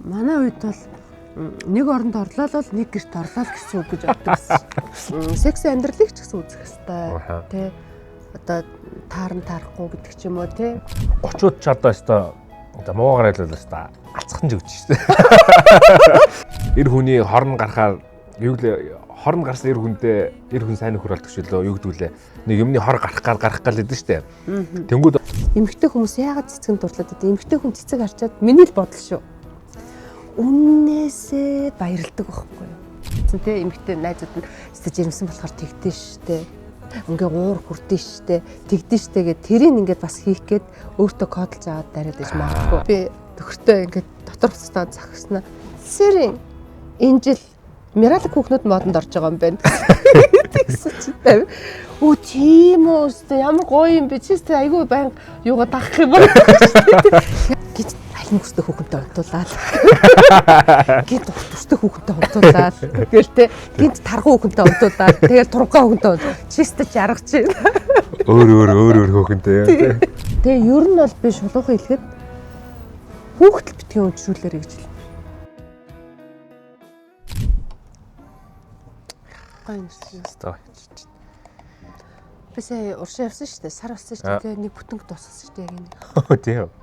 Манай үед бол нэг оронд орлоо л нэг гэрт орлоо гэсэн үг гэж боддог. Секс амьдралыг ч гэсэн үзэх хэрэгтэй. Тэ одоо таарахгүй гэдэг ч юм уу те. 30-ууд ч одоо өстой муугаар хэлвэл өстой алцхан жигж штэ. Эр хүний хорн гарахаар юу гэлээ хорн гарсан эр хүн сайн нөхөр болдог шүлөө юу гэдэг лээ. Нэг юмны хор гарах гал гэдэг штэ. Тэнгүүд эмэгтэй хүмүүс яагаад цэцгэн дурлаад байдаг? Эмэгтэй хүн цэцэг харчаад миний л бодол шүү. Үннээсээ баярлдаг байхгүй юу? Тэ эмэгтэй найзууд нь өстой жирэмсэн болохоор тэгдэж штэ. Ингээ уур хүрдэн штэ. Тэгдэж штэ гэд тэрийг ингээд бас хийх гээд өөртөө кодл заагаад дараад иж магадгүй. Би төхөртөө ингээд дотор хуцастаа загснаа. Сэрийн энэ жил Миралик хүүхнүүд модонд орж байгаа юм байна. Тэгсэн чи тав. Оо тийм үү өстой ямар гоё юм бэ? Чи өстой айгүй баян юугаа дагах юм байна. Гэт аль нүстэй хүүхэнтэй унтуулаад. Гэт төстэй хүүхэнтэй унтуулаад. Тэгэл те гинт таргуу хүүхэнтэй унтуулаад. Тэгэл тургаа хүүхэнтэй унтуулаад. Чи өстой жаргаж байна. Өөр хүүхэнтэй. Тэгээ ер нь бол би шулуухан хэлэхэд хүүхдэл битгий уншруулаарэ гэж хэлнэ. Гоё нэстэй. Би сая уршаа явсан шүү дээ. Сар болсон шүү дээ. Тэгээ нэг бүтэнг дууссан шүү дээ яг энэ. Тийм.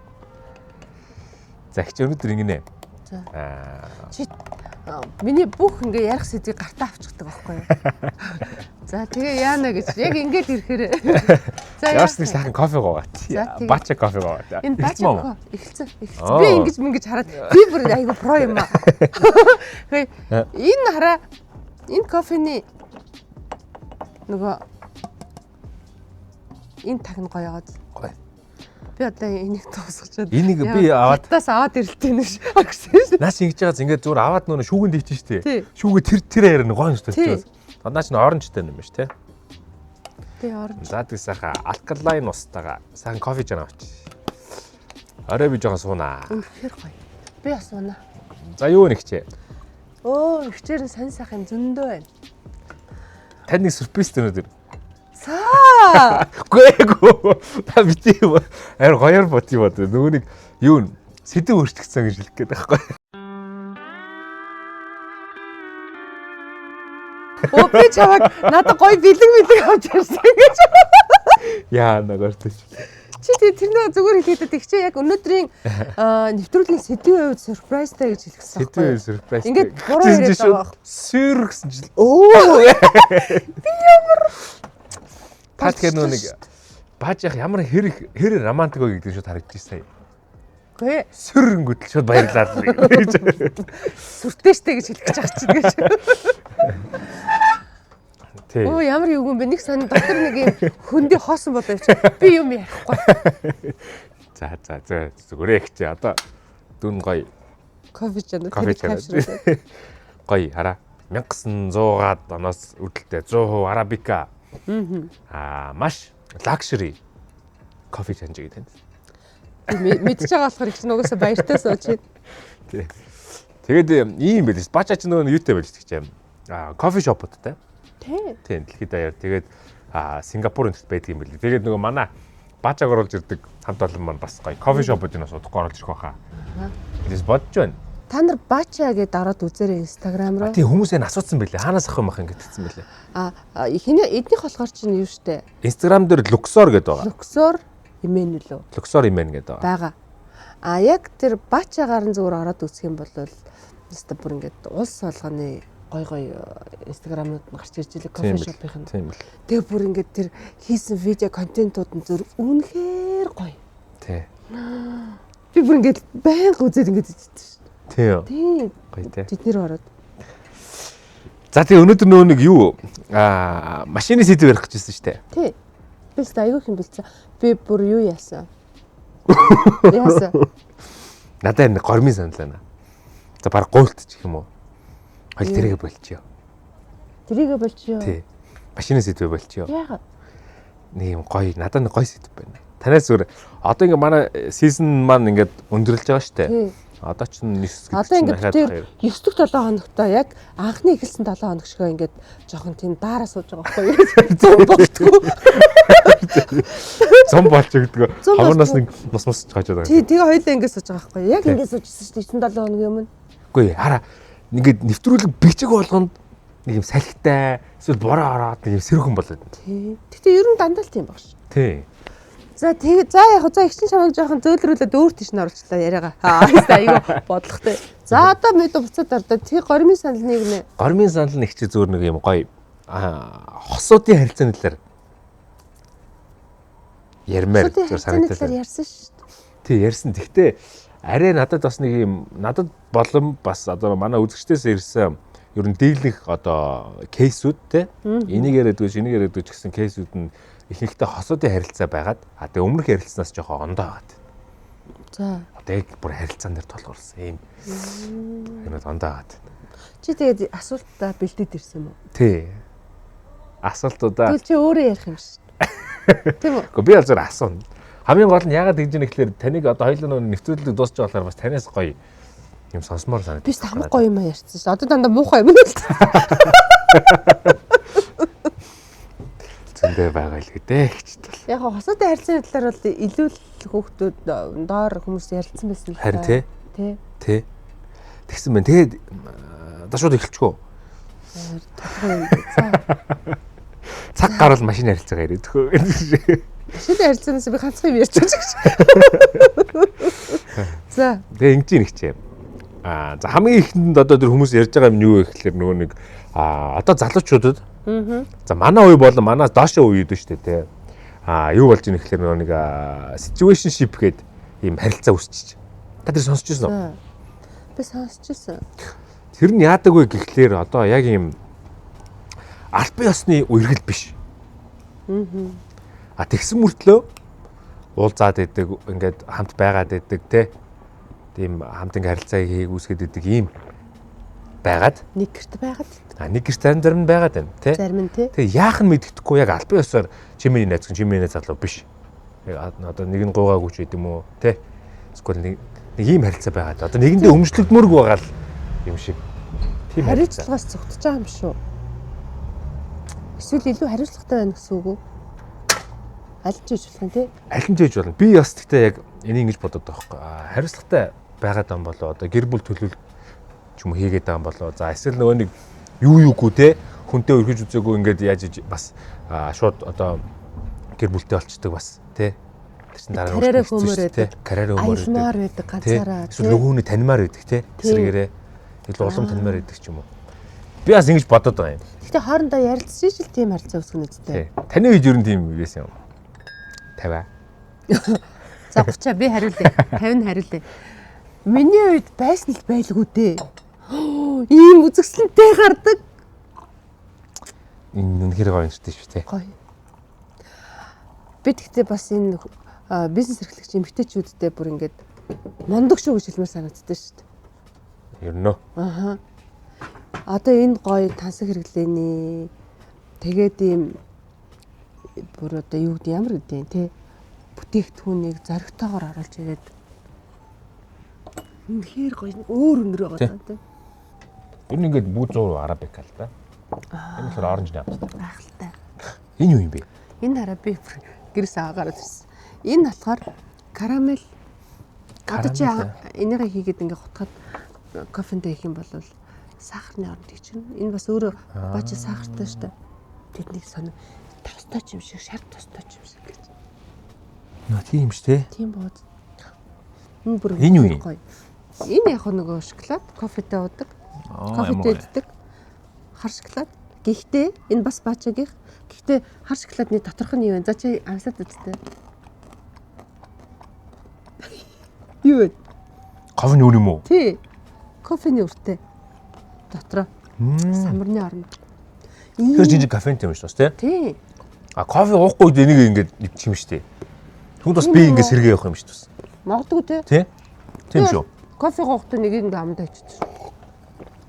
Загч өнөдөр ингэнэ. За. Чи миний бүх ингээ ярих сэдвийг гартаа авчихдаг байхгүй юу? За тэгээ яана гэж яг ингээд ирэхээр. За яасны сайхан кофе гоогаат. Бача кофе гоогаат. Энэ бача эхэлсэн. Би ингэж хараад би бүр айгу про юм аа. Энэ хараа энэ кофений нөгөө энэ тагн гоё яваад. Гоё. Би одоо энийг дуусгачаад. Энийг би аваад таас аваад ирэлтээ нэг гэсэн. Наас ингэж байгаас ингээд зүгээр аваад нөгөө шүүгэнд хийчих штэ. Шүүгээ тэр ярина гоё юм шүү дээ. Наач нь оранжтай юм биш те. Тий оранж. За тэг сайхан алкалайн устаага сайхан кофе жаа авч. Арай би жоохон суунаа. Үнэхээр гоё. Би бас суунаа. За юу нэгчээ. Ихчээр нь сайн сайхан зөндөө байна. Таны сюрприз өнөдөр. Саа. Гүйгөө. Та бити юм. Арай гоёор бот юм бод. Нөгөө нэг юу н сэдв өөрчлөгдсөн гэж хэлэх гээд байхгүй. Би чамаг надад гоё бэлэг авч ирсэн гэж. Яа нагаартай. Чи тэрнээ зүгээр хэлээд тэгчээ яг өнөөдрийн нэвтрүүлгийн сэдвийн хувьд сюрпризтай гэж хэлсэн байхгүй юу? Сюрприз. Ингээд буруу яриад байгаа. Сюр гэсэн чил. Би ямар та тэгэхээр нэг бааж яах ямар хэр романтик вэ гэдэг шууд харагдчих сая. Гүй сүрэнгүүтэл шууд баярлаад гэж. Сүртэй штэ гэж хэлэх гэж байгаа чинь гэж. Тий. Оо ямар юу юм бэ? Нэг сонь дотор нэг юм хөндөй хоосон болоо явчих. Би юм ярихгүй. За зүгээрээ их чи одоо дүн гоё. Кофе чанаа. Гоё хараа. 1900-аад оноос үүдэлтэй 100% арабика. Маш лакшери кофе чанж гэдэг юм. Мэдж байгаа болохоор их ч нугасаа баяртай сууж байна. Тэгээд ийм байл ш. Бачаа ч нөгөө юутай байл ш гэж юм. Кофе шопуудтай. Тийм дэлхийд даяар тэгээд Сингапурын төсөл байдаг юм билээ. Тэгээд нөгөө манай бачааг оруулж ирдэг хамт олон маань бас гоё кофе шопуудын бас удахгүй оруулж ирэх байхаа. Тэс бодож байна. Та нар бачаа гэдээ ороод үзээрэй Instagram руу. Тийм хүмүүс энэ асуусан билээ. Хаанаас авах юм бах ингэ гэсэн билээ. Эднийх болохоор чинь юу штэ. Instagram дээр Luxor гэдэг байгаа. Luxor имэн үлээ. Luxor имэн гэдэг байгаа. Яг тэр бачаагаар нь зүгээр ороод үзэх юм бол өстө бүр ингээд улс болгоны гой Instagram-ууд нь гарч ирж илээ кофе шопын. Тийм л. Тэгээ бүр ингээд тэр хийсэн видео контентууд нь зөв үнэхээр гоё. Тий. Би бүр ингээд байнга үзээд ингээд үздэг шүү. Тийм. Гоё тий. Тэднэр ороод. За тий өнөөдөр нөө нэг юу машины сэдв ярих гэжсэн шүү дээ. Тий. Би ч аягүй юм бэлцээ. Би бүр юу яасан? Яасан? Надад нэг гормын санал байна. За баг гуйлтчих юм уу? Хоёул тэрийгэ болчихё. Тэрийгэ болчихё. Тий. Машины сэдв болчихё. Яагаад? Нэг юм гоё, надад нэг гоё сэдв байна. Танаас зүгээр одоо ингээ манай сизон маань ингээд өндөрлж байгаа шүү дээ. Одоо ч 9 гэж Одоо ингээд тэр 9 дэх 7 хоногтой яг анхны эхэлсэн 7 хоног шигээ ингээд жоохон тийм даараа сууж байгаа байхгүй юу? Зам болтгоо. Зам болж өгдөг. Хамаанаас нэг мус хажаад байгаа. Тий, тэгээ хоёлаа ингээд сууж байгаа байхгүй юу? Яг ингээд суужсэн шүү дээ 9 7 хоногийн өмнө. Үгүй хараа ингээд нэвтрүүлэг бичиг болгонд нэг юм салхитай эсвэл бороо ороод нэг юм сэрхэн болоод. Тий. Гэтэ ер нь дандаа л тийм баг ш. Тий. За яг ихчин чамайг жоохон зөөлрүүлээд өөр тийш нь оруулчлаа яриагаа. Айгу бодлохтой. За одоо мэд буцаад ордоо тий гормын санал нэг нэ. Гормын санал нэг чи зөөр нэг юм гоё хосуудын харилцааны талаар ярмаар зөөр санагдал. Ярьсан шүү дээ. Тий ярьсан. Гэхдээ арай надад бас нэг юм надад болон бас одоо манай үзэгчдээс ирсэн ер нь дийлэх одоо кейсүүд те энийг яриадгүй шинийг яриадгүй гэсэн кейсүүд нь ихэнхдээ хосуудын харилцаа байгаад тэгээ өмнөх харилцаанаас жоохон ондоо байгаад. За. Одоо яг бүр харилцаан дээр толгоорсон юм. Энэ ондоо байгаад. Чи тэгээд асуултаа бэлдээд ирсэн юм уу? Тий. Асуултуудаа. Тэгвэл чи өөрөө ярих юм шүү. Тийм үү? Гэхдээ би аль асууна. Хамгийн гол нь яагаад гэж юм гэхээр таныг одоо хоёулаа нэвтрүүлэг дуусч болохоор бас танаас гоё юм сонсомоор санагдав. Би хамаг гоё юм ярьсан шүү. Одоо дандаа муухай юм л. Зөндөө байгаа л гэдэг ч. Яг хосуудын харилцааны талаар бол илүү л хүүхдүүд доор хүмүүс ярилцсан байсан л. Харин тий. Тий. Тэгсэн байна. Тэгээд одоо шууд эхэлчихөө. Цаг гарвал машин харилцаагаа яриад өгөө. Машин харилцаанаас би ганцхан юм ярьж байгаа гэж. За. Тэгээ ингэж юм ихчээ. За хамгийн ихэнд одоо тэр хүмүүс ярьж байгаа юм юу вэ гэхээр нөгөө нэг одоо залуучуудад за манай үе болон манаас доошоо үе үүдэн шүү дээ тий. Юу болж ийн гэхээр нөгөө нэг situationship гэдэг ийм харилцаа үүсчихэж. Та тэр сонсч ирсэн үү? Би сонсч ирсэн. Тэр нь яадаг вэ гэхлээр одоо яг ийм албан ёсны үерхэл биш. Тэгсэн мөртлөө уулзаад идэг ингээд хамт байгаад идэг тий. Тийм хамт ингээ харилцааг хийх үүсгээд идэг ийм байгаад нэг гэрт байгаад нэг гэрт зарим нь байгаад байна тий. Зарим нь тий. Тэгээ яах нь мэддэхгүй яг албан ёсоор чимээний найз чимээний залуу биш. Одоо нэг нь гуугаагүй ч гэдэм үү тий. Эсвэл нэг ийм харилцаа байгаад одоо нэгэндээ өмчлөгдмөрг байгаа л юм шиг. Тийм хариуцлагаас зүгтж байгаа юм шүү. Эсвэл илүү хариуцлагатай байна гэсэн үг үү? Аль нь ч хийж болох юм тий. Аль нь ч хийж болно. Би бас гэхдээ яг энийг ингэж бодоод байгаа байхгүй. Хариуцлагатай байгаад байгаа болоо одоо гэр бүл төлөвлөлт ч юм уу хийгээд байгаа болоо. За эсвэл нөгөө нэг юугүй те хүнтэй өргөж үзээгүй ингээд яаж бас шууд одоо гэр бүлтэй болчдөг бас те. Тэр чин дараа нь хөмөр байдаг. Карьер хөмөр байдаг ганцаараа. Эсвэл нөгөөний танимаар байдаг те. Эсрэгээрээ илүү улам танимаар байдаг ч юм уу. Би бас ингэж бодоод байгаа юм. Гэхдээ хоорондоо ярилцсан шил тийм харилцаа үүсгэнэ үстэй. Таны үед ер нь тийм байсан юм. 50. За 30 би хариулъя. 50 хариулъя. Миний үед байсан л байлгүй дээ. Ийм үзэсгэлэнтэй гардаг. Энэ үнэхээр гоё юм шүү дээ. Гоё. Би тэгтээ бас энэ бизнес эрхлэгч эмэгтэйчүүдтэй бүр ингээд мундаг шүү гэж хэлмээр санагддаг шүү дээ. Ер нь. Аха. Одоо энэ гоё тансаг хэрэглээний тэгээд ийм бүр одоо юу гэдэг ямар гэдэг те бүтээгдэхүүнийг зоригтойгоор оруулж ирээд үнэхээр гоё өөр өнөр байгаа те. Ер нь ингээд бүү 100 арабик л да. Энэ л оранжны амттай. Гайхалтай. Энэ юу юм бэ? Энэ хараа би гэрээс аагаар ирсэн. Энэ болохоор карамел. Одоо чи энийг хийгээд ингээд хутгаад кофентэй хийх юм бол сахарны оронд чинь энэ бас өөрөө бач сахартай шүү дээ. Тэднийг сонио тостой ч юм шиг шар тостой ч юм шиг гэж. Нөө тийм ш тэ. Тийм бод. Энэ бүр энэ юу юм? Энэ яг нөгөө шоколад кофетэй уудаг. Кофетэй иддэг. Хар шоколад. Гэхдээ энэ бас баачагийн. Гэхдээ хар шоколадны доторх нь юу вэ? За чи амсаад үзтээ. Юу вэ? Кофений үр юм уу? Тий. Кофений үртэй. Дотроо самарны оронд. Тэр жижиг кофентэй юм шүү дээ, тий? Кофе уухгүй энийг ингээд ивчих юм шүү дээ. Тэгвэл бас би ингээд сэргээ явах юм шүү дээ. Магадгүй тий? Тий? Тийм шүү. Кофе гоохтой нэг ингээд амдаа ичиж.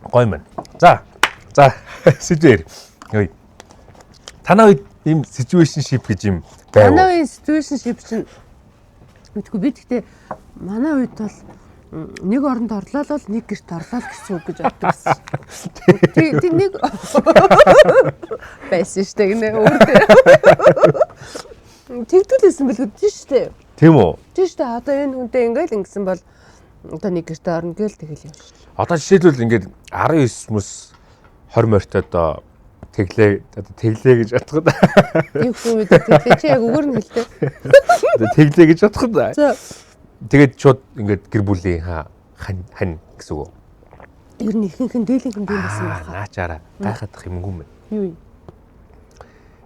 Гоё юм байна. За сэдвэр. Йой. Танаа үед ийм situationship гэж юм байв. Манай үед situationship чинь мэдгүй би гэхдээ манай үед бол нэг оронд орлоо л нэг гэрт орлоо гэсэн үг гэж боддог гэсэн. Тэг нэг байсан шүү дээ гинэ өөр дээр. Тэгдүүлсэн бэл үгүй шүү дээ. Тийм үү? Тийм шүү дээ. Одоо энэ хүнтэй ингээл ингэсэн бол одоо нэг гэрт орно гээл тэгэл юм шүү дээ. Одоо жишээлбэл ингээд 19 мөс 20 морьтой одоо тэглээ гэж бодоход. Тийм үү тэглээ чи яг өгөр нь хэлдэг. Одоо тэглээ гэж бодоход. За тэгээд шууд ингээд гэр бүлийн хань гэсэн үг. ер нь ихэнх нь дийлэнх нь тийм байсан байна. Наачаараа гайхах юмгүй юм. Юу юм?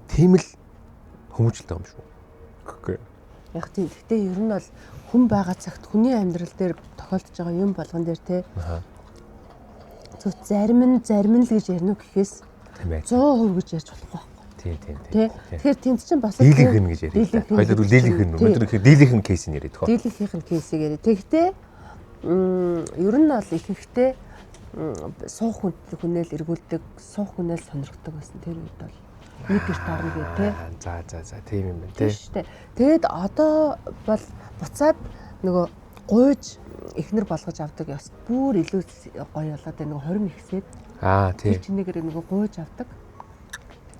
Тийм л хүмүүжлтэй юм шүү. Үгүй. Яг тийм. Гэхдээ ер нь бол хүн байгаа цагт хүний амьдрал дээр тохиолдож байгаа юм болгон дээр те. Зөв зарим нь л гэж ярина уу гэхээс 100% гэж ярьж болохгүй байхгүй. Тийм. Тэгэхээр тэнд чинь бас дийлэнх нь гэж яриа. Хоёулаа дийлэнх нь. Өнөөдөр ихээр дийлэнх нь кейсийг яриад тохоо. Дийлэнхийнх нь кейсийг яриа. Тэгэхдээ ер нь бол ихэнхдээ суух хүнэл эргүүлдэг, суух хүнэл сонирхдаг байсан тэр үед бол нэг гэрт орно гэх те. За тийм юм байна те. Шүү дээ. Тэгээд одоо бол буцаад нөгөө гуйж эхнэр болгож авдаг яс бүр илүү гоё болоод байна. Нөгөө 20 ихсээд. Тийм. Чинээгээр нөгөө гуйж авдаг.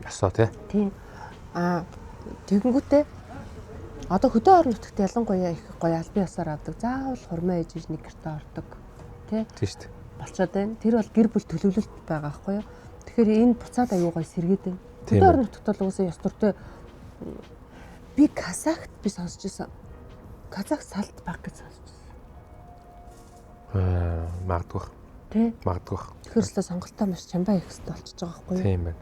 Ясаа те. Тийм. Тэгэнгүүтээ одоо хөдөө орон нутагт ялангуяа их гоё албан ёсоор авдаг. Заавал хурмаа ээж нэг гэртээ ордог. Тий? Тийм шүү дээ. Болцоод байна. Тэр бол гэр бүл төлөвлөлт байгаа байхгүй юу? Тэгэхээр энэ буцаад аюу гоё сэргээд байна. Хөдөө орон нутагт бол уусаа ёс төртэй би Казахт би сонсч байсан. Казах салт баг гэж сонсч байсан. Магадгүй. Тий? Магадгүй. Тэгэхээр л сонголтоо маш чамбаа их хэвээр болчихж байгаа байхгүй юу? Тийм байна.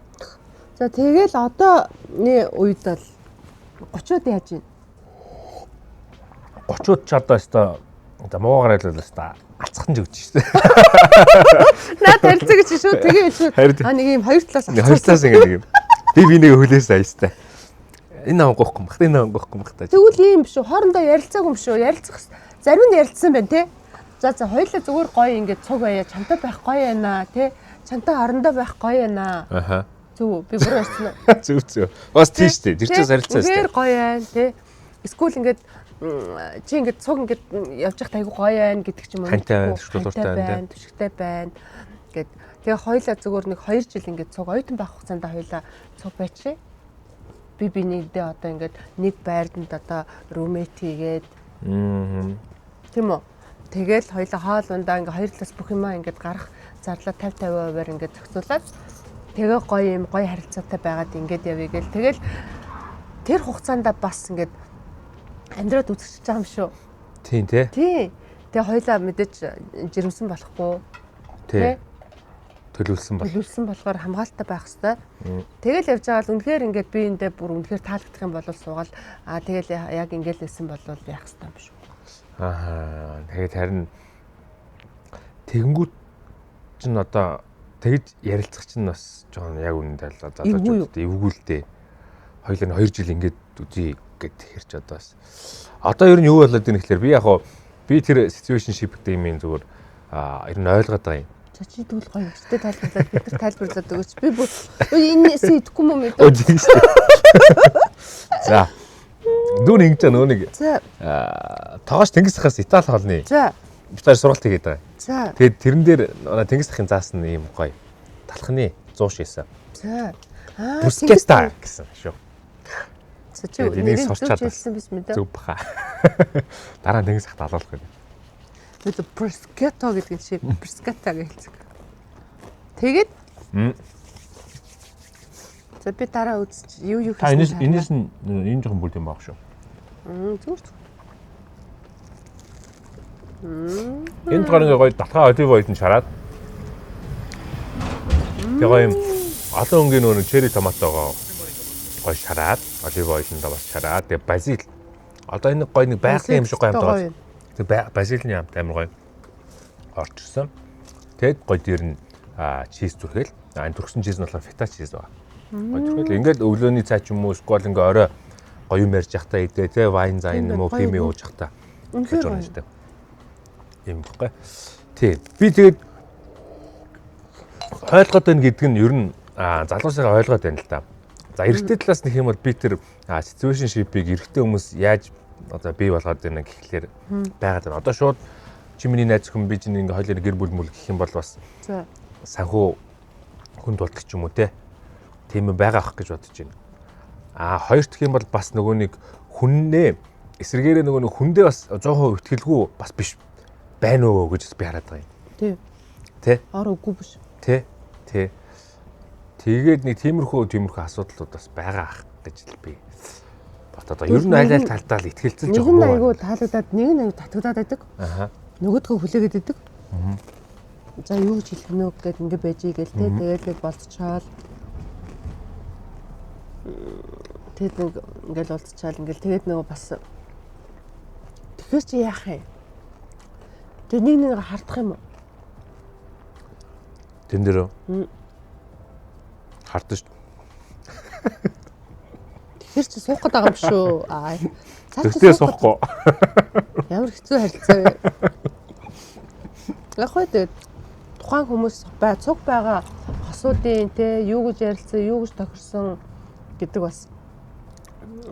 За тэгэл одооны үед бол 30-ууд яаж вэ? 30-ууд ч одоо өстой муугаар хэлвэл өстой алцхан ч өгч шүү дээ. Наад харилцаа гэж шүү. Тэгээ шүү. Нэг юм хоёр талаас хоёр талаас ингэ юм. Би нэг хөлөөс аястай. Энэ ангахгүй мах. Энэ ангахгүй мах та. Тэгвэл ийм шүү. Хоорондоо ярилцаагүй юм шүү. Ярилцах зарим нь ярилцсан байна те. За хоёулаа зүгээр гоё ингээд цуг байя. Чамтай байх гоё байна те. Чамтай орондоо байх гоё байна. Зүг би бүр ярьсан уу? Зүг. Бас тийш дээ. Тэр чинь харилцаа шүү. Тэр гоё байна те. Эсвэл ингээд чи ингээд цуг ингээд явж явах айгу гоё байна гэдэг ч юм уу. Хантай байна, түшигтэй байна гэд. Тэгээ хоёулаа зүгээр нэг 2 жил ингээд цуг оюутан байх хугацаанд хоёулаа цуг байчээ. Би нэгдээ одоо ингээд нэг байранд одоо румейт хийгээд. Тийм үү? Тэгэл хоёулаа хоолундаа ингээд хоёр талаас бүх юмаа ингээд гарах зарлаа 50-50%-аар ингээд зохицуулаад тэгээ гоё харилцаатай байгаад ингээд явъя гээл. Тэгэл тэр хугацаанд бас ингээд амьдраад үзэж байгаа юм шүү. Тийм тий. Тэгээ хоёулаа мэдээж жирэмсэн болохгүй. Тий. Төлөвлөсөн болохоор хамгаалалттай байх хэрэгтэй. Тэгэл явж байгаа л үнэхээр ингээд би эндээ бүр үнэхээр таалагдах юм бол суугаад тэгэл яг ингээд лсэн бол яах хэрэгтэй юм шүү. Тэгээд харин тэгэнгүүт чинь одоо тэгж ярилцах чинь бас жоон яг үнэндээ л залуучуудад эвгүүлдэ. Хоёул нь 2 жил ингээд үзье гэд хэрч одоо бас. Одоо ер нь юу болоод байна гэхээр би яг би тэр situationship-тэй юм зүгээр ер нь ойлгоод байгаа юм. За чи тэгвэл гоё өчтөд тайлбарлаад бид нар тайлбарлаад өгөөч. Би бүр энэс идэхгүй юм мэдээ. За. Дүүн ингэж нөгөө нэг. За. Тоогоч Тэнгис ахаас Итали хоолны. За. Битээр сургалт хийгээд байгаа. За. Тэгээд тэрэн дээр Тэнгис ахын заасан ийм гоё талхны 100 шийсэн. За. Брускетта гэсэн шүү. За чи нэрийг зөв хэлсэн биш мэдээ. Зөв баха. Дараа Тэнгис ахт алуулах гэдэг. Тэгээд брускетта гэдэг шиг брускетта гэж хэлсэн. Тэгээд за би дараа үзчих юу Та хийсэн. энэс нь энэ жоохон бүлт юм баг шүү. Зүгээр. Энэ тгаар ингээ гоё татгаа олив ойд нь шараад. Тэгээ юм олон өнгийн нөгөө черри томатогоо гоё шараад, олив ойд нь бас шараад. Тэгээ базил. Одоо энэ гоё нэг байгалийн юм шиг гоё юм даа. Тэгээ базилны юм амар гоё орчсон. Тэгээд гоё дээр нь чиз зүрхэл. Энэ түрхсэн чиз нь болохоор фета чиз байгаа. Гоё зүрхэл. Ингээл өглөөний цай ч юм уу сквал ингээ орой гоё юм ярьж явахдаа идэ тэ вайн зайн юм уу хими ууж явахдаа. Үнэхээр юм баггүй. Тий. Би тэгээд ойлгоод байна гэдэг нь ер нь залуусаа ойлгоод байна л да. За эрэгтэй талаас нэг юм бол би тэр situationship-ийг эрэгтэй хүмүүс яаж одоо бий болгоод байна гэхлээр байгаад байна. Одоо шууд чи миний найз хүн би чинь ингээ хоёлоо гэр бүл мүл гэх юм бол бас санхүү хүнд болдог ч юм уу те. Тийм байгаа ах гэж бодож байна. Хоёр дахь юм бол бас нөгөө нэг хүннээ эсрэгээрээ нөгөө нэг хүндээ бас 100% итгэлгүй бас биш байна уу гэж би хараад байгаа юм. Тийм. Тэ? Үгүй биш. Тэ. Тэгээд нэг тиймэрхүү асуудлууд бас байгаа ах гэж л би бодоод байгаа. Ер нь аль талдаа л итгэлцэл жоо. Нэг нь айгүй таалагдаад, нэг нь айгүй татагдаад байдаг. Нөгөөдгөө хүлээгээд байдаг. За юу гэж хэлэх нөө гэд ингэ байж игээл те. Тэгээд болцчаал. Тэгээд ингээл болцчаал ингээл тэгээд нөгөө бас тэгэхээр чи яах юм? Тэгээд нэг хардах юм уу? Тэн дээр хардаж. Тэгэхээр чи суух гээд байгаа юм шүү. Тэгтээ суухгүй. Ямар хэцүү харилцаа вэ? Яг хөө тэгээд тухайн хүмүүс цуг байгаа хосуудын те юу гэж ярилцсан, юу гэж тохирсон гэдэг бас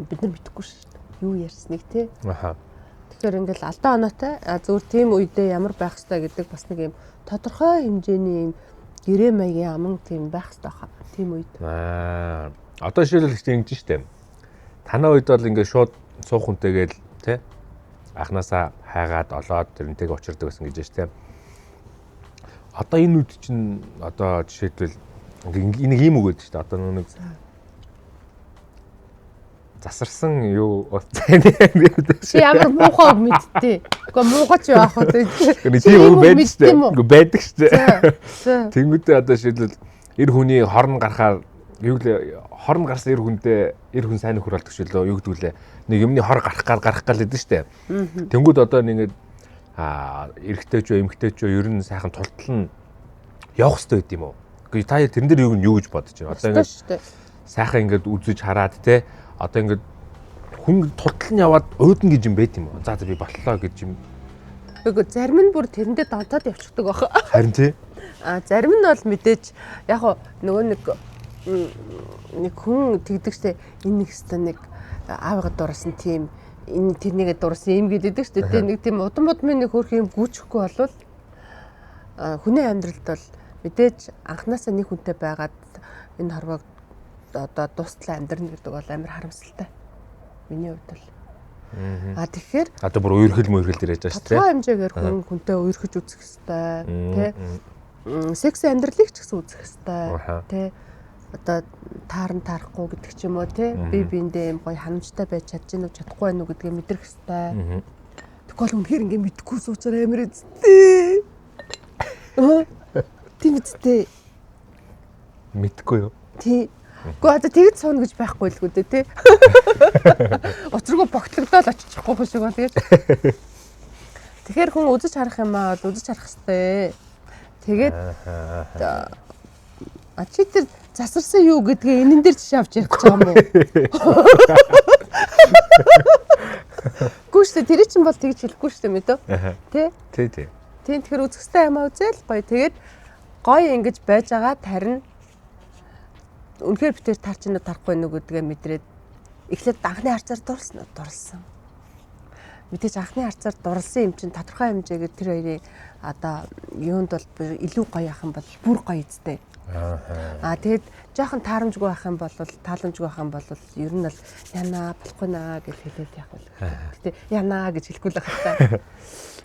бид нар мэдэхгүй шүү дээ. Юу ярьсныг те. Тэгэхээр ингээл алдаа оноотой зүгээр тийм үедээ ямар байх ёстой гэдэг бас нэг юм тодорхой хэмжээний юм гэрээ маягийн аман тийм байх ёстой хаа. Тийм үед. Одоо жишээлбэл ингэж штэ. Танаа үед бол ингээд шууд суух хүнтэйгээл те анханасаа хайгаад олоод тэрнтэйг учирдаг гэсэн гэж штэ. Одоо энэ үед чинь одоо жишээлбэл нэг ийм үг гэдэг штэ. Одоо нэг засарсан юу чи ямар муухай үг мэдтээ. Уу муугач яах вэ? Тийм үг байдаг штэ. Байдаг штэ. Тэнгүүдээ одоо жишээлбэл эр хүний хорн гарахаар юу л хорн гарсан эр хүн сайн нөхөр болдог шүү лөө юу гэдгүүлээ. Нэг юмны хор гарах гал гэдэг штэ. Тэнгүүд одоо нэг эрэгтэй ч эмэгтэй ч ер нь сайхан тултал нь явах хэрэгтэй байд юм уу? Гэхдээ та тэрэн дээр юу гэж бодож байна? Одоо ингээд сайхан ингээд үзэж хараад те одоо ингээд хүн тултал нь яваад уудна гэж юм байт юм уу? За би боллоо гэж юм. Үгүй зарим нь бүр тэрэндээ донтоод явчихдаг баг. Харин тий. Зарим нь бол мэдээж яг нөгөө нэг хүн тэгдэгчтэй энэ нэг хэвээр нэг аавыгаа дуурсан тийм энэ тэрнийгээ дуурсан юм гэдэг шүү дээ. Нэг тийм удамын нэг хөрх юм гүйчихгүй болвол хүний амьдралд бол мэдээж анханасаа нэг хүнтэй байгаад энэ хорвоог одоо дуустал амьдрна гэдэг бол амар харамсалтай. Миний хувьд бол. Тэгэхээр одоо бүр үерхэл мөрхөл дээр яаж байгаа шүү дээ. Тодорхой хэмжээгээр хүнтэй үерхэж үзэх хэрэгтэй, тэ. Секс амьдралыг ч гэсэн үзэх хэрэгтэй, тэ. Одоо таарахгүй гэдэг ч юм уу, тэ. Би биэндээ юм гоё ханамжтай байж чадж гэнэ үү, чадахгүй байна уу гэдгийг мэдрэх хэрэгтэй. Тэгвэл үнэхээр ингэ мэдхгүй суучаар амар эзтэй. Тийм үстэй. Мэдхгүй юу? Тий. Гэхдээ одоо тэгж сууна гэж байхгүй л гүдээ тий. Учиргүй богтлогдоод очихгүй шиг байна тэгээд. Тэгэхээр хүн үзэж харах юм аа бол үзэж харах хэрэгтэй. Тэгээд чи тэр засарсан юу гэдгээ энэн дээр жишээ авч ярих гэж байгаа юм уу? Гүштэй тэр чинь бол тэгж хэлэхгүй шүү дээ мэдөө. Тий? Тий. Тийм тэгэхээр үзэх хэрэгтэй юм аа үзэл гоё. Тэгээд гоё ингэж байж байгаа тарин үнэхээр би тэр тарч нь тарахгүй нүг гэдгээ мэдрээд эхлээд анхны харцаар дурлсан. Мэдээж анхны харцаар дурлсан юм чинь тодорхой хэмжээгээр тэр хоёрын одоо юунд бол илүү гоё ах юм бол бүр гоё эзтэй. Тэгээд жоохон таарамжгүй байх юм бол тааламжгүй байх юм бол ер нь бол янаа болохгүй наа гэж хэлээд явах бол. Гэтэ янаа гэж хэлэхгүй л байна.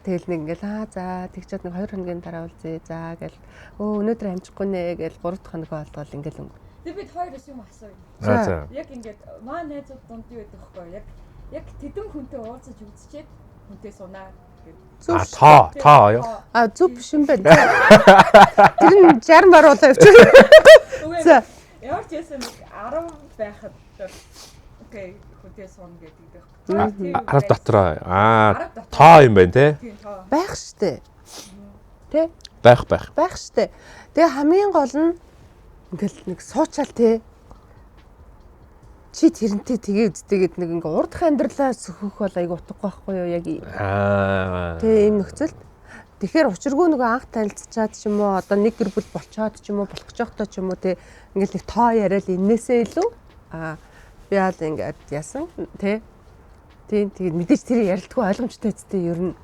Тэгэл нэг ингээл за тэгчээд нэг 2 хоногийн дараа үлзээ за гэл өнөөдөр амжихгүй нэ гэл 3 дахь хоног болтгол ингээл өнгө. Тэг бид хоёроос юм асууя. За. Яг ингээд маа найзууд дунд юу гэдэг вэ? Яг тэдэн хүнтэй уулзаж үзчихэд хүнтэй сунаа гэдэг. Та юу? Зүг биш юм байна. Тэр нь 60 баруулаа явчих. За. Ямар ч юм 10 байхад окей хүнтэй сун гэдэг. 10 дотор та юм байна те? Байх штэ. Тэ? Байх. Байх штэ. Тэгээ хамгийн гол нь ингээл нэг суучаал те. Чи тэрнтэй тгээ үздэй гэд нэг ингээ урдх амьдралаа сөхөх бол айгу утгагүй байхгүй юу яг. Тэгээ ийм нөхцөлд. Тэгэхээр учиргүй нөгөө анх танилцчаад ч юм уу одоо нэг гэр бүл болчоод ч юм уу болох ч жоохтой ч юм уу те ингээл нэг тоо яриад иннээсээ илүү би яа л ингээд яасан те. Тийм тэгээд мэдээж тэр ярилдаггүй ойлгомжтой эцтэй ер нь.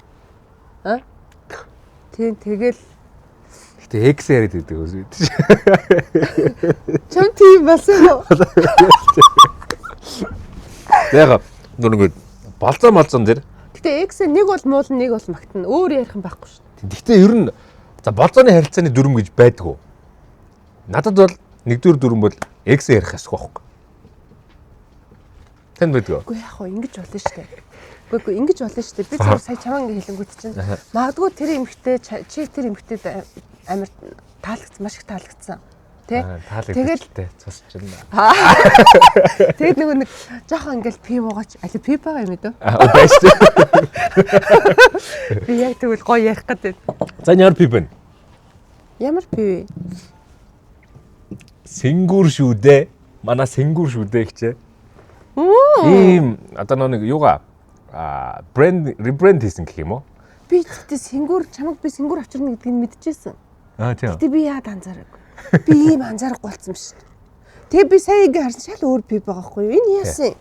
Тийм тэгэл Гэтэ X яриад байдаг үү? чам тийм болсон. Яг нүг болцон дээр. Гэтэ X нэг бол муул нэг бол магтана. Өөр ярих юм байхгүй шүү дээ. Гэхдээ ер нь за болцооны харилцааны дүрм гэж байдаг уу? Надад бол нэгдүгээр дүрм бол X ярих асуух байхгүй. Тэн байдаг уу? Үгүй яах вэ? Ингэж болно шүү дээ. Үгүй ингэж болно шүү дээ. Би зөвхөн сая чамаа ингэ хэлэнгүүт чинь магадгүй тэр эмхтэй чи тэр эмхтэд амар таалагдсан, маш их таалагдсан. Тэ? Таалагдчихтэй цус чинь. Тэгээд нэг жоохон ингээл пив уугаач. Али пив байгаа юм дөө. Байж тээ. Би яг тэгвэл гоё ярих гэдэг. За ямар пив бэ? Ямар пив вэ? Сэнгүр шүү дээ. Манай сэнгүр шүү дээ гэчээ. Ийм одоо нэг юугаа брэнд ребрэнд хийсэн гэх юм уу? Би тэгтээ сэнгүр чамаг би сэнгүр авчирна гэдгийг мэдчихсэн. Тийм. Гэтэ би яад анзаараагүй. Би ийм анзаарахгүй болсон юм шүү дээ. Тэгээ би сая ингэ харсан шал өөр пив байгаа хгүй юу? Энэ яасан?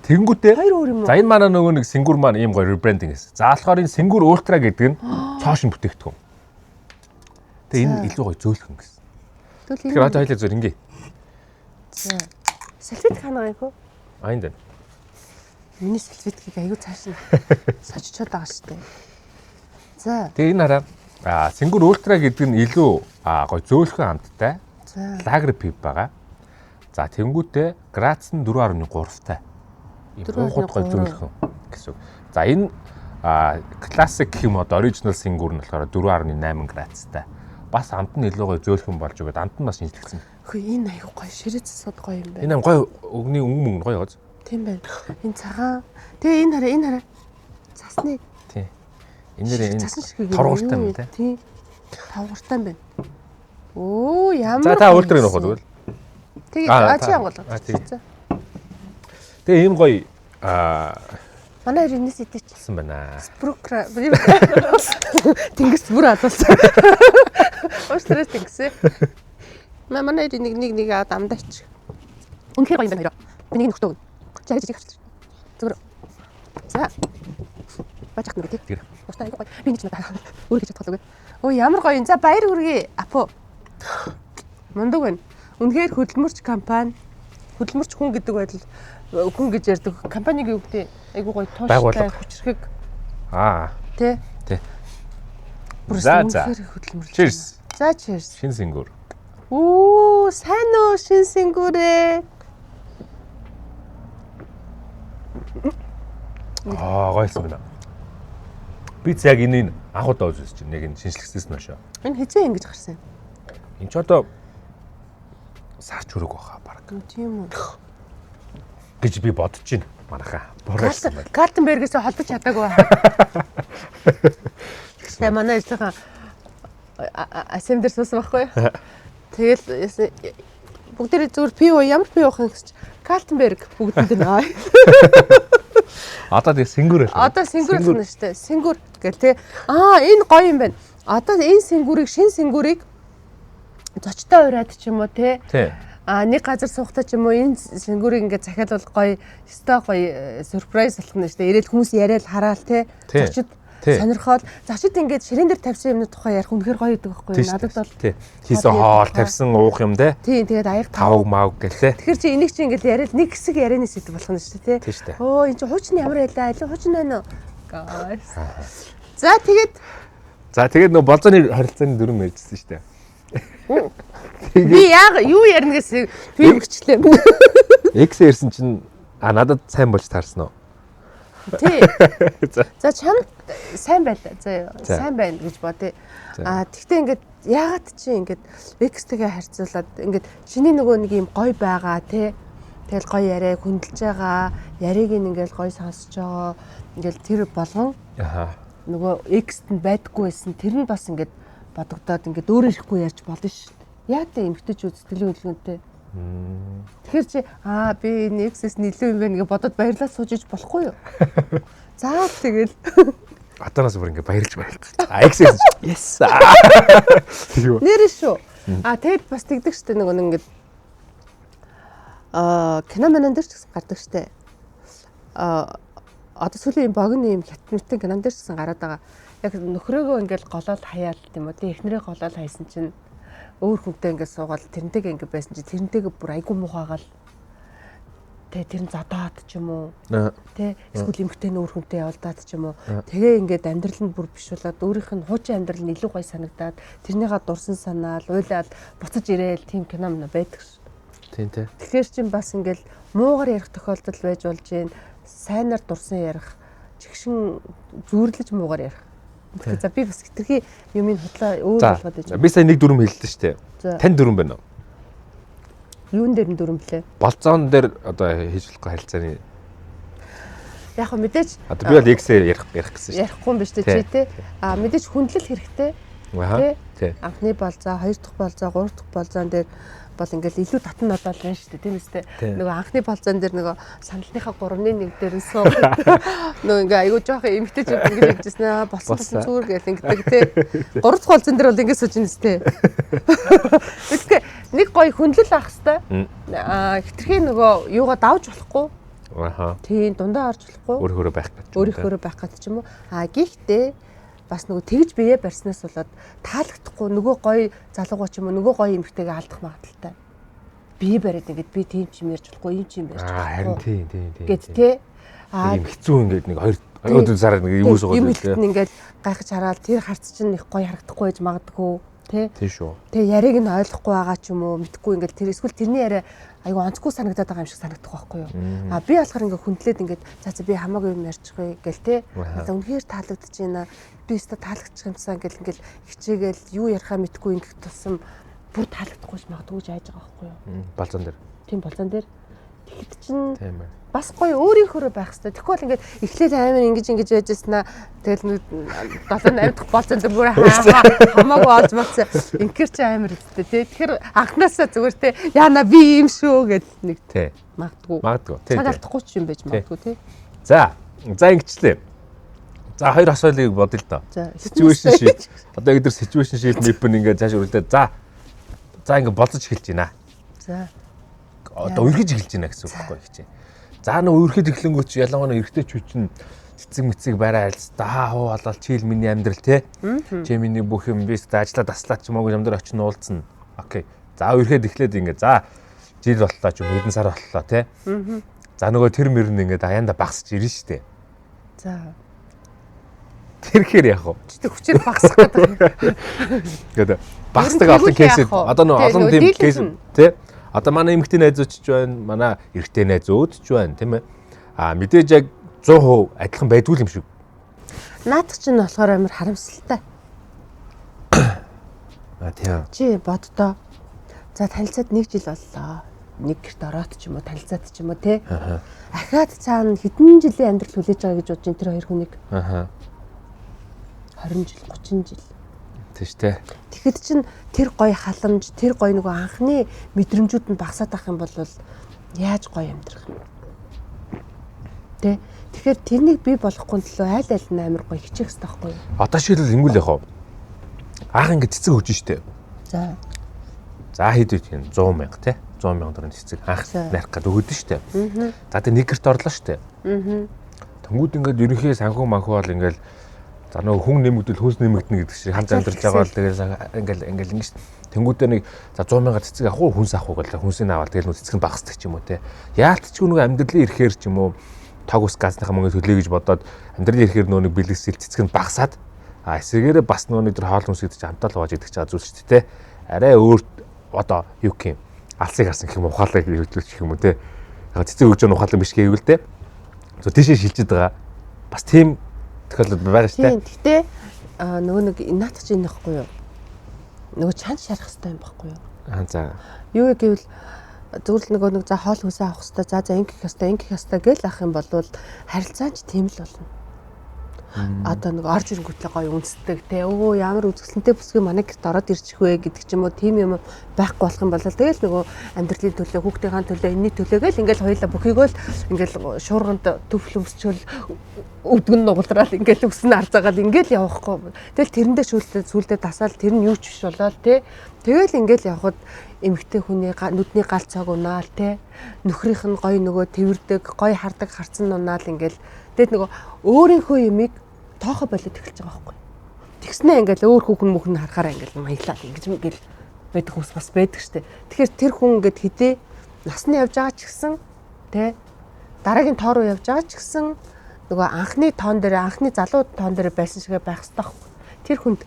Тэнгүүтээ. Хоёр өөр юм уу? За энэ манай нөгөө нэг сэнгүр маань ийм гоё ребрэндинг хийсэн. За болохоор энэ сэнгүр ультра гэдэг нь цоошин бүтээгдэхүүн. Тэгээ энэ илүү гоё зөөлхөн гэсэн. Тэгэхээр одоо хоёлаа зөв ингэ. За. Салфет ханаа гайхуу. Энд байна. Миний салфеткийг аягүй цааш нь соччод байгаа шүү дээ. За. Тэгээ энэ хараа сэнгүр ультра гэдэг нь илүү гоё зөөлхөн амттай. За. Лагер пив байгаа. За тэнгүүтээ градус нь 4.3-тай. Ийм гой зөөлхөн гэсэн. За энэ классик гэх юм одоо оригинал сэнгүр нь болохоор 4.8 градустай. Бас амт нь илүү гоё зөөлхөн болж өгöd амт нь бас шинжлэгдсэн. Хөө энэ аягүй гоё ширээ цэсод гоё юм байна. Энэ гоё өгний өнгө гоё гоц. Тийм байна. Энэ цагаан. Тэгээ энэ хараа. Цасны. Тийм. Энэ цасан шиг тавгартай юм тий. Тийм. Тавгартай байна. Оо ямар. За та ультрыг нөхөд үгүй. Тэгээ чи янгол. Тэгээ ийм гоё манай эрнэс идчихсэн байна. Спрукра. Тэнгис бүр алуулсан. Уучлаарай тэнгисээ. Манай нэг аваад амдаач. Үнхээр гоё юм байна. Би нэг нөхдөг. Чаг чиг авчих. Зүгээр. За. Бачах нүг тий. Бустай гоё. Би нэг ч надаа өөр гэж бодхолгүй. Өө ямар гоё юм. За баяр хүргэе. Апо. Мундаг байна. Үнхээр хөдөлмөрч компани. Хөдөлмөрч хүн гэдэг байдал хүн гэж ярьдаг. Компаниг юу гэдэг айгуу гоё тууштай хүчрхэг. Тэ. Тэ. За хөдөлмөрлж. Cheers. За cheers. Шин сэнгүр. Оо, сайн уу шин сэнгүрээ. Гойсон байна. Би яг энэ анхудаа үзэж чинь яг энэ шинжлэхсэн нөшөө. Энэ хизээ ингэж гарсан юм. Энд ч одоо сарч өрөг баха баг. Тийм үү. Гэж би бодож байна. Манайхаа. Бороосон байна. Картенбергээс холбож чадаагүй. Тэгээ манай ажлынхаа асемдэр суусан байхгүй. Тэгэл бүгдээ зүгээр пив ямар пив уух юм гэж Картенберг бүгдэнд наа. Одоо тэгээ сэнгүр байна. Одоо сэнгүр байна шүү дээ. Сэнгүр гэл те. Энэ гоё юм байна. Одоо энэ сэнгүрийг шин сэнгүрийг зочтой ураад ч юм уу те. Нэг газар суухтаа ч юм уу энэ сэнгүрийг ингээд захиалвал гоё, өстой гоё сюрприз болох нь шүү дээ. Ирээд хүмүүс яриад хараал те. Зочид сонирхоод зочид ингээд ширээн дээр тавьсан юмны тухай ярих үнэхээр гоё гэдэг байхгүй юу? Надад бол хийсэн хоол тавьсан уух юм те. Тийм тэгээд аяг тавг мав гэлээ. Тэгэхээр чи энийг чи ингээд яриад нэг хэсэг ярианы сэдв болох нь шүү дээ те. Оо энэ чи хуучин ямар байлаа? Алин хуучин байна уу? Guys. За тэгээд нөө болзооны харилцааны дүрм ярьжсэн шүү дээ. Би яг юу ярина гэсэн би өгчлээ. X ярьсан чинь надад сайн болж таарсан уу? Тий. За чамд сайн байлаа. За сайн байна гэж бодъё. Тэгтээ ингээд яагаад чи ингээд X-тэйгээ харьцуулаад ингээд чиний нөгөө нэг юм гоё байгаа тий. Тэгэл гоё яриа хөндлөж байгаа. Яриг ингээд гоё сонсож байгаа. Ингээд тэр болгон нөгөө X-т нь байдаггүй байсан. Тэр нь бас ингээд бодогдоод ингээд өөрөө ирэхгүй ярьж болно шүү дээ. Яа тэ эмгтэйчүүд сэтгэлийн хөдөлгөөнтэй. Тэгэхээр чи би энэ X-с нэлээд юм байна гэж бодоод баярлаад сууж иж болохгүй юу? За тэгэл Атанаас бүр ингээ баярлж. X-с yes. Нэр шүү. Тэгэд бас тэгдэг штэ нөгөө ингээд кино манан дээр ч гэсэн гардаг штэ. Одоо сүүлийн богино юм хятадын кинон дээр ч гэсэн гараад байгаа. яг нөхрөөгөө ингээл голоод хаяад тийм үү. Эхнэрээ голоод хайсан чинь өөр хүнтэй ингээд суугаад тэрнтэйгээ ингээд байсан чинь тэрнтэйгээ бүр айгүй мухаагаал тэр нь задаад ч юм уу тэ эсвэл эмхтэй нөр хүнтэй явуулдаад ч юм уу тэгээ ингээд амьдрал нь бүр биш болоод өөрийнх нь хуучин амьдрал нь илүү гоё санагдаад тэрнийхээ дурсан санаал уйлаад буцаж ирээл тийм кино мөн байдаг ш. Тийм тий. Тэгэхээр чинь бас ингээд муугар ярих тохиолдол байж болж гин сайнаар дурсан ярих чигшин зүүрлэж муугар ярих. За би бас хитрхи юмыг худлаа өөр болгоод байж. Би сая нэг дүрм хэллээ шүү дээ. Тань дүрм байна уу? Юун дээр нь дүрм блэ? Болцоон дээр одоо хийж болохгүй харилцааны. Яг хөө мэдээж одоо би бол X-ээр ярих гэсэн шүү. Ярихгүй юм биш үү чи тэ? Мэдээж хүндлэл хэрэгтэй. Тий. Анхны болзоо, хоёр дахь болзоо, гурав дахь болзоон дээр бол ингээл илүү татан нодол байна шүү дээ тийм үстэй. Нөгөө анхны болзоон дээр нөгөө саналныхаа 3-1 дээр нь суу. Нөгөө ингээ айгуу жоохон эмгтэйч ингэж явжсэн болсон зүгээр гэл ингэдэг тий. Гурав дахь болзоон дээр бол ингэ сууж байна үстэй. Тэгэхээр нэг гоё хүндлэл авах хэвээр. Хитрхийн нөгөө юугаа давж болохгүй. Тийм дундаа орж болохгүй. Өөрөөрөө байх гэж. Өөрөөрөө байх гэж ч юм уу. Гэхдээ бас нөгөө тэгж бие барьснаас болоод таалагдахгүй нөгөө гоё залуугаа ч юм уу нөгөө гоё эмэгтэйгээ алдах магадaltaй. Бие бариад ингээд би тийм ч юм ярьж болохгүй юм ч юм ярьж болохгүй. Харин тийм. Гэт те. Ийм хэцүү ингээд нэг хоёр сараар нэг юу суугаад байлээ. Ингээд гайхаж хараад тэр харц чинь их гоё харагдахгүй байж магадгүй тий. Тийм шүү. Тэгээ яриг нь ойлгохгүй байгаа ч юм уу мэдхгүй ингээд тэр эсвэл тэрний яриа айгу онцгүй санагдаад байгаа юм шиг санагдах байхгүй юу. Би болохоор ингээ хүндлээд ингээд за би хамаагүй юм ярьчихъя гэл те. Үнэхээр таалагдаж байна. Би өөртөө таалагдчих юмсан гэл ингээл хичээгээл юу ярихаа мэдгүй ингээд тусам бүр таалагдахгүй ч магадгүй ч айж байгаа байхгүй юу. Болзон дээр. Тийм болзон дээр. Тэгэхэд чинь тийм ээ. Бас гоё өөрийнхөө байх хэрэгтэй. Тэгэхгүй бол ингээд эхлээд амар ингэж байжсанаа тэгэл 7-8 дахь болзон дээр бүр хамаагүй олж мацсан. Инкэр чи амар үстэй тий. Тэгэхээр анхнаасаа зүгээр те яана би юм шүү гэл нэг тий. Магадгүй. Тий. Цаг алдахгүй ч юм байж магадгүй тий. За ингэчлээ. За хоёр асуулыг бодъё л доо. Situation sheet. Одоо ингэ дээр situation sheet мэпэн ингээд цааш үргэлдээ. За ингэ болцож эхэлж байна. За. Одоо үргэж эхэлж байна гэсэн үг байхгүй гэж. За нөө үргэд эхлэнгүүт чи ялангуяа эргэжтэйчүүд чинь цэцэг мэцэг барай альц даа хуу болол чийл миний амьдрал те. Чи миний бүх юм бис ажиллаа таслаад ч юм уу юм дээр очиж уулзсан. Окей. За үргэд эхлээд ингэ за жил боллоо ч хэдэн сар боллоо те. За нөгөө тэр мөрн ингэ аяанда багсч ирнэ штэ. За. Тэрхээр яах вэ? Чи хүчээр багсах гэдэг. Тэгээд багсдаг олон кейс одоо нөгөө олон тийм кейс те. Одоо манай эмэгтэй найзууч ч байна, манай эрэгтэй найзууд ч байна, тийм ээ. Мэдээж яг 100% адилхан байдгүй юм шиг. Наадах чинь болохоор амар харамсалтай. Тийм. Чи боддоо. За танилцаад 1 жил боллоо. Нэг гэрт ороод ч юм уу, танилцаад ч юм уу, тий. Ахаад цаана хэдэн жилийн амьдрал хүлээж байгаа гэж бодож ин тэр хоёр хүнийг. 20 жил, 30 жил. Тийш тэ. Тэгэхэд чинь тэр гоё халамж, тэр гоё нөгөө анхны мэдрэмжүүд нь багасаад ах юм бол яаж гоё амьдрах юм. Тэ. Тэгэхээр тэрнийг бий болохгүй төлөө аль нь амар гоё хичих хэрэгтэй байхгүй юу? Одоо шийдэл ингэвэл яах вэ? Аах ингэ цэцэг өгч штэ. За. За хэд үт юм 100 мянга те. 100 мянга төгрөгийн цэцэг анх нарих гэдэг өгдөн штэ. За тэг нэг гэрт орлоо штэ. Тэнгүүд ингээд ерөнхий санхүү манхуу бол ингээд за нөгөө хүн нэмэгдэл хөлс нэмэгдэнэ гэдэг шиг хамт амьдарч байгаа бол тэгэл ингээл ингэж тэнгүүдээ нэг за 100 мянга цэцэг авах уу хүнс авах уу гэл хүнсийг аваад тэгэл нөгөө цэцэг нь багасдаг ч юм уу те. Яалтчгүй нөгөө амьдралын ирэхээр ч юм уу тог ус газныхаа мөнгө төлөе гэж бодоод амьдралын ирэхээр нөгөө нэг бэлгэсэл цэцэг нь багасаад эсвэргээрээ бас нөгөө нэг тэр хоол хүнс гэдэг чинь хамтаа л угааж идэх ч зүйл шүү дээ те. Арай өөр одоо юу гэх юм алсыг харсан гэх юм ухаалаг хэрэглүүлчих юм уу те. Яг цэцэг өгж байгаа ухаалаг биш гэвэл те. зөв тийшээ шилжиж байгаа. Бас тийм тохиолдол байгаа шүү дээ. Тийм. Гэтэ нөгөө нэг наат чинь нэхгүй юу? Нөгөө чанд шарах хэрэгтэй юм баггүй юу? За. Юу гэвэл зөвл нөгөө нэг за хоол хүнсээ авах хэрэгтэй. За ингэх ёстой гэл ах юм бол харилцаа ч тийм л болно. Одоо нэг орж ирэнгүүтлээ гоё үнсдэг те. Өө ямар үзэсгэлэнтэй бүсгүй манай гэрт ороод ирчих вэ гэдэг ч юм уу тийм юм байхгүй болох юм бол тэгэл нөгөө амьдралын төлөө хүүхдийн төлөө энэний төлөө гэл ингээл хоёулаа бүхийгөө л ингээл шуурганд төвл өмсчөөл өвдгөн нугалраад ингээл өснө арзаагаал ингээл явахгүй. Тэгэл тэрэндээ сүулдэ дасаал тэр нь юу ч биш болоо те. Тэгэл ингээл явхад эмэгтэй хүний нүдний гал цог унаал те. Нөхрийнх нь гоё нөгөө тэрвэрдэг гоё хардаг харцан унаал ингээл тэгэд нөгөө өөрийнхөө юмыг тоохо болоод эхэлж байгаа байхгүй. Тэгснээ ингээл өөр хүүхэн мөхн харахаараа ингээл маяглаад ингээл байдаг хүмүүс бас байдаг штэ. Тэгэхээр тэр хүн ингээд хэдий насны явж байгаа ч гэсэн тэ дараагийн тоо руу явж байгаа ч гэсэн нөгөө анхны тоон дээр анхны залуу тоон дээр байсан шигээ байх хэрэгтэй байхгүй. Тэр хүнд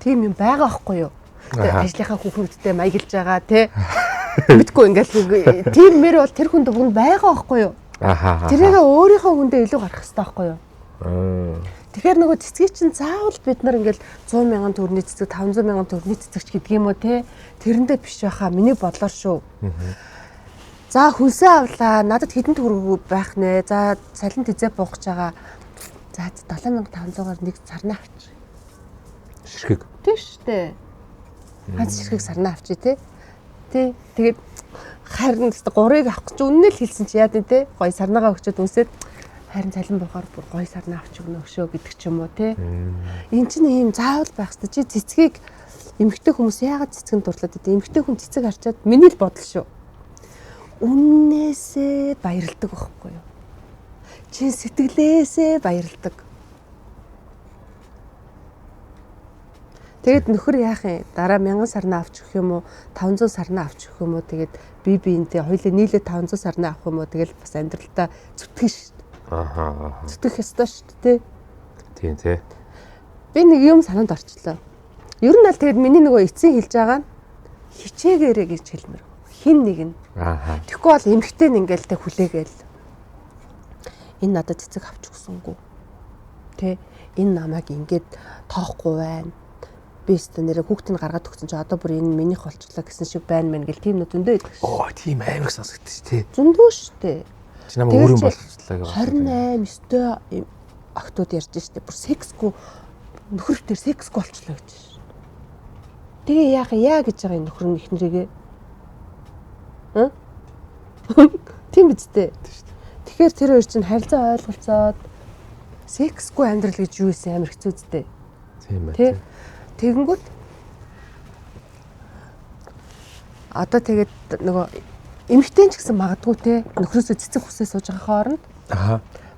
тийм юм байгаа байхгүй юу? Тэр ажлынхаа хүүхнүүдтэй маяглаж байгаа тэ мэдгүй ингээл тийм мэр бол тэр хүнд бүгд байгаа байхгүй юу? Тэрийг өөрийнхөө хүндээ илүү гарах хэрэгтэй байхгүй юу? Тэгэхээр нөгөө цэцгийг чинь заавал бид нар ингээл 100,000 төгрөний цэцэг 500,000 төгрөний цэцэгч гэдэг юм уу те тэрэндээ биш байхаа миний бодлоор шүү. За хүнсээ авлаа надад хэдэн төгрөг байх нэ. За салин тэзээ буугч байгаа. За 7500-аар нэг сарнаа авчих. Ширхэг. Тийм шүү дээ. Ганц ширхэг сарнаа авчи те. Тий. Тэгээд харин тест 3-ыг авах гэж үнэн л хэлсэн чи яа дээ те. Гой сарнаагаа өгчөөд үнсээд харин цалин бухаар бүр гой сарнаа авч өгнө өшөө гэдэг ч юм уу те. Энд чинь ийм заавал байх хэрэгтэй. Чи цэцгийг эмэгтэй хүмүүс яагаад цэцгэнд дурлаад идэв? Эмэгтэй хүн цэцэг харчаад миний л бодол шүү. Үннээсээ баярлдаг байхгүй юу? Чин сэтгэлээсээ баярлдаг. Тэгэд нөхөр яах юм? Дараа 1000 сарнаа авч өгөх юм уу? 500 сарнаа авч өгөх юм уу? Тэгээд би биентэй хоёулаа нийлээ 500 сарнаа авах юм уу? Тэгэл бас амьдралдаа зүтгэх шүү. Зүтгэх ёстой шүү дээ. Тийм тий. Би нэг юм санаанд орчлоо. Ер нь аль тэгээд миний нөгөө эцсийн хэлж байгаа нь хичээгээрээ гэж хэлмээр. Хин нэг нь. Тэгэхгүй бол эмхтэй нь ингээл тэ хүлээгээл. Энэ надад цэцэг авч өгсөнгүү. Тэ энэ намайг ингээд тоохгүй байна. Би өөртөө нэрээ хүүхдийг гаргаад өгсөн чи одоо бүр энэ минийх болчихлоо гэсэн шиг байна мэн гэл тийм нэ зөндөө байдаг. Оо тийм амар сонсогдчих тий. Зөндөө штэ. Чи намайг өөрийн болчихлоо гэж. 28 9 охтууд ярьж штэ. Бүр сексгүй нөхөр дээр сексгүй болчихлоо гэж. Тэгээ яа гэж байгаа энэ нөхөр нь их нэрийгээ. Тийм биз дээ. Тэгэхээр тэр хоёр чинь харилцаа ойлголцоод сексгүй амьдрал гэж юу вэ амар хэцүү зү. Тийм ээ. Тэгэнгүүт одоо тэгээд нөгөө эмэгтэй ч гэсэн магадгүй те нөхрөөсөө цэцэг хүсээ сууж байгаа хооронд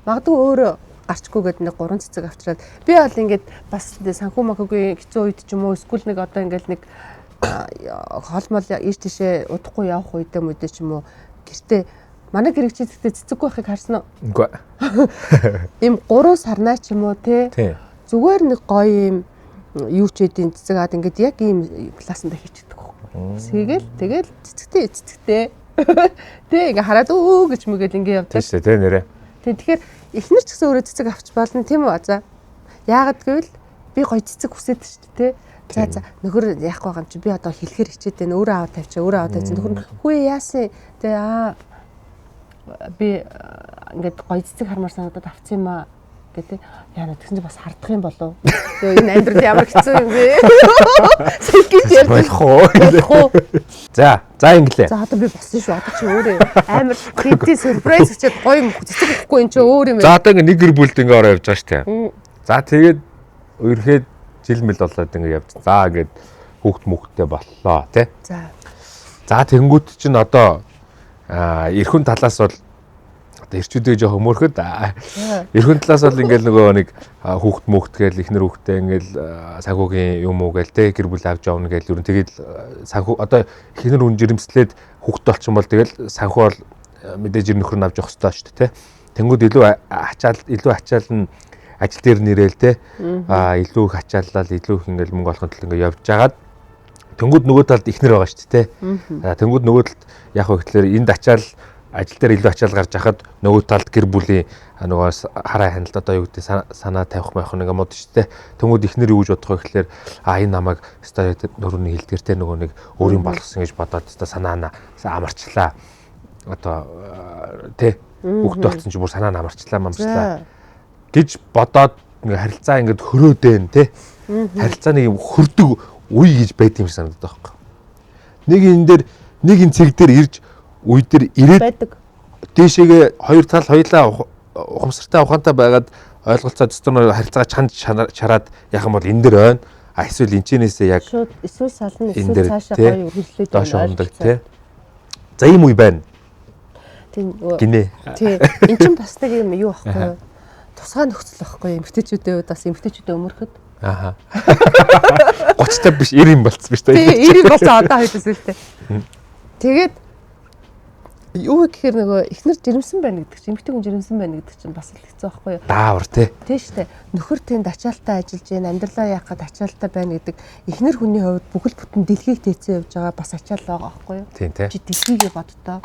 магадгүй өөрөө гарчгүйгээд нэг 3 цэцэг авчираад би бол ингээд бас санхүү махгүй хэцүү үед ч юм уу эсвэл нэг одоо ингээд нэг холмол ийш тийшээ удахгүй явах үедээ ч юм уу гэртээ манай гэрэгчтэй цэцэггүй байхыг харсан уу? Үгүй. Им 3 сарнаа ч юм уу те зүгээр нэг гоё юм юу ч эдийн цэцэг аад ингээд яг ийм классанда хийчихдэг байхгүй. Тэгэл цэцэгтэй. Тэ ингээ хараад өө гэж мөгөөл ингээ явдаг. Тийм шүү дээ нэрээ. Тэгэхээр эхнэр ч гэсэн өөрөө цэцэг авч болно тийм үү за. Яагаад гэвэл би гоё цэцэг хүсээд шүү дээ тэ. За нөхөр яах байгаа юм чи би одоо хэлэхэр хичээд байна. Өөрөө аваад тавьчаа нөхөр хүү яасан тэ би ингээд гоё цэцэг хармаар санагдаад авсан юм аа гэдэг. Яна тэгсэн чи бас хардах юм болов. Энэ амьдрал ямар хэцүү юм бэ? Сэлгэж ярьж болох уу? За инглээ. За одоо би болсон шүү. Одоо чи өөрөө амар creepy surprise гэчихэд гоё юм цэцэг өгөхгүй энэ чи өөр юм байна. За одоо ингээ нэг гэр бүлд ингээ ороо явж байгаа шүү дээ. За тэгээд ерхэд жил мэл болоод ингээ явж. За ингээд хүүхд мөхтэй боллоо тий. За тэнгуут чинь одоо эрхэн талаас бол ирчүүдээ жоох өмөрөхөд эрхэн талаас бол ингээл нөгөө нэг хүүхд мөхт гээл ихнэр хүүхдээ ингээл санхүүгийн юм уу гээл те гэр бүл авч явна гээл юу тэгээд санхүү одоо ихнэр хүн жирэмслээд хүүхд болчихсон бол тэгэл санхүү бол мэдээж нөхөр нь авч явах хэрэгтэй шүү дээ те тэнгууд илүү ачаал нь ажил дээр нэрэл те илүү их ачааллал илүү их ингээл мөнгө олохын тулд ингээд явж жагаад тэнгууд нөгөө талд ихнэр байгаа шүү дээ те тэнгууд нөгөө талд яг хөө гэхэлэр энд ачаал ажил дээр илүү ачаал гарч хахад нөгөө талд гэр бүлийн нөгөө хараа хяналт одоо юу гэдэг санаа тавих байх нэг юм уу шүү дээ. Тэнгүүд ихнэр юу гэж бодох вэ гэхэлэр энэ намайг өстой нөрөний хилдгэртэй нөгөө нэг өөрийн болгосон гэж бодоод өстой санаана амарчлаа. Одоо тэ хүүхдээ болсон чи бүр санаа нь амарчлаа гэж бодоод ингээ харилцаа ингээд хөрөөдэн тэ харилцааны хөрдөг үе гэж байд юм шиг санагдаад байгаа юм. Нэг энэ дээр нэг энэ цэг дээр ирж үе дээр ирээд дээшээгээ хоёр тал хоёлаа ухамсартай ухаантай байгаад ойлголцоо дотор харилцаа чанд чараад яах юм бол энэ дээр байна. Эсвэл энэчнээсээ яг эсвэл сална эсвэл цаашаа гоё үргэлжлээд доош ондог тий. За ийм үе байна. Тийм гинэ. Тий. Энд чинь бас нэг юм юу аахгүй юу? Тусгай нөхцөл аахгүй юу? Эмэгтэйчүүдийн хувьд бас эмэгтэйчүүдээ өмөрөхөд Аха. 30 биш 90 юм болцсон биш үү? Тий, 90 болсон одоо хоёрос үлдээ. Тэгээд юу гэхээр нөгөө эхнэр жирэмсэн байна гэдэг чинь эмэгтэй хүн жирэмсэн байна гэдэг чинь бас л хэцүү байхгүй юу? Даавар тий. Тий штэ. Нөхөр тэнд ачаалтаа ажиллаж байна, амьдралаа яах гээд ачаалтаа байна гэдэг эхнэр хүний хувьд бүхэл бүтэн дэлхийг тээцэн явж байгаа бас ачаал байгаа байхгүй юу? Тийм тий. Чи дэлхийгээ бодтоо.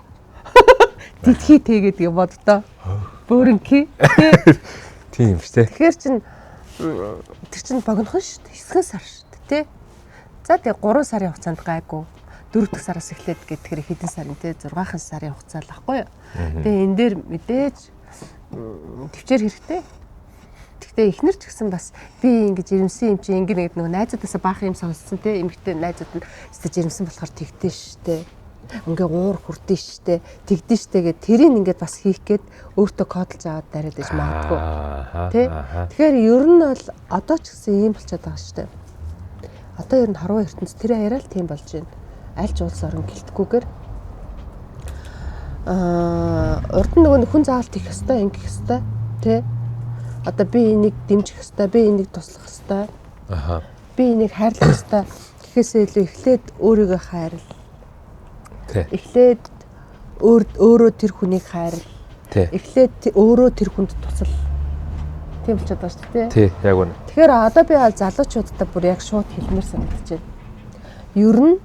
Дэлхий тэгээд бодтоо. Бөөрөнхий. Тийм шүү дээ. Тэгэхээр чин тэр чин богинохон шүү дээ. Хэсхэн сар шүү дээ, тий. За тэгээ 3 сарын хугацаанд гайгүй. 4 дахь сараас эхлээд гэхээр хэдэн сарын тий 6 сарын хугацаа л ахгүй юу. Тэгээ энэ дээр мэдээж төвчээр хэрэгтэй. Гэхдээ эхнэр ч гэсэн бас би ингэж жирэмсэн юм чи ингэ нэг найзуудаасаа баах юм сонссон тий эмэгтэй найзууд нь өстө жирэмсэн болохоор тэгдэж штэ. Ингээ уур хүрдэн штэ. Тэгдэж штэ гэд тэрийг ингээд бас хийх гээд өөртөө кодлж аваад дараад иж магадгүй. Тий. Тэгэхээр ер нь бол одоо ч гэсэн ийм болчиход байгаа штэ. Одоо ер нь харуу ертөнц тэр яриа л тийм болж байна. Аль ч улс орон гэлтэхгүйгээр урд нь нөгөө хүн заалт их хэвээр ингэх хэвээр тий. Одоо би энийг дэмжих хэвээр, би энийг туслах хэвээр. Аха. Би энийг хайрлах хэвээр гэхээсээ илүү эхлээд өөрийгөө хайрл. Тий. Эхлээд өөрөө тэр хүнийг хайрл. Тий. Эхлээд өөрөө тэр хүнд тусал. Тийм болчиход байгаа шүү дээ. Тий, яг үнэ. Тэгэхээр одоо би залуучуудтай бүр яг шууд хэлмээр санагдаж байна. Ер нь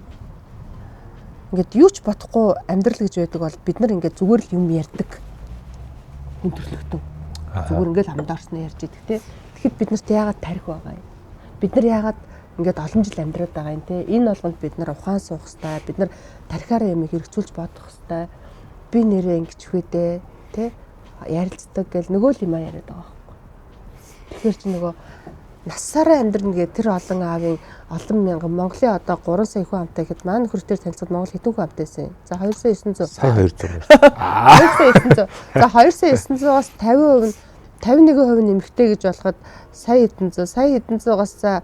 ингээд юу ч бодохгүй амьдрал гэж байдаг бол бид нар ингээд зүгээр л юм ярьдаг. Хүн төрлөختөө. Зүгээр ингээд хамдаарснаа ярьж идэг те. Тэгэхэд бид нарт яагаад тарих байгаа юм? Бид нар яагаад ингээд олон жил амьдраад байгаа юм те. Энэ болгонд бид нар ухаан суух хэрэгтэй. Бид нар тарихаараа юм хэрэгцүүлж бодох хэрэгтэй. Би нэрээ ингэж хвэдэ те. Ярилцдаг гэл нөгөө л юм яриад байгаа. Тэгэхээр чи нөгөө насаараа амьдрна гэх тэр олон аавын олон мянган Монголын одоо 3 сая хүн амтай гэхэд маань хөртөр танилцаад Монгол хэдэн хүн амтайсэн. За 2900. Сая 200. 2900. За 2900-аас 50%, 51% нэмэгтэй гэж болоход сая 700. Сая 700-аас за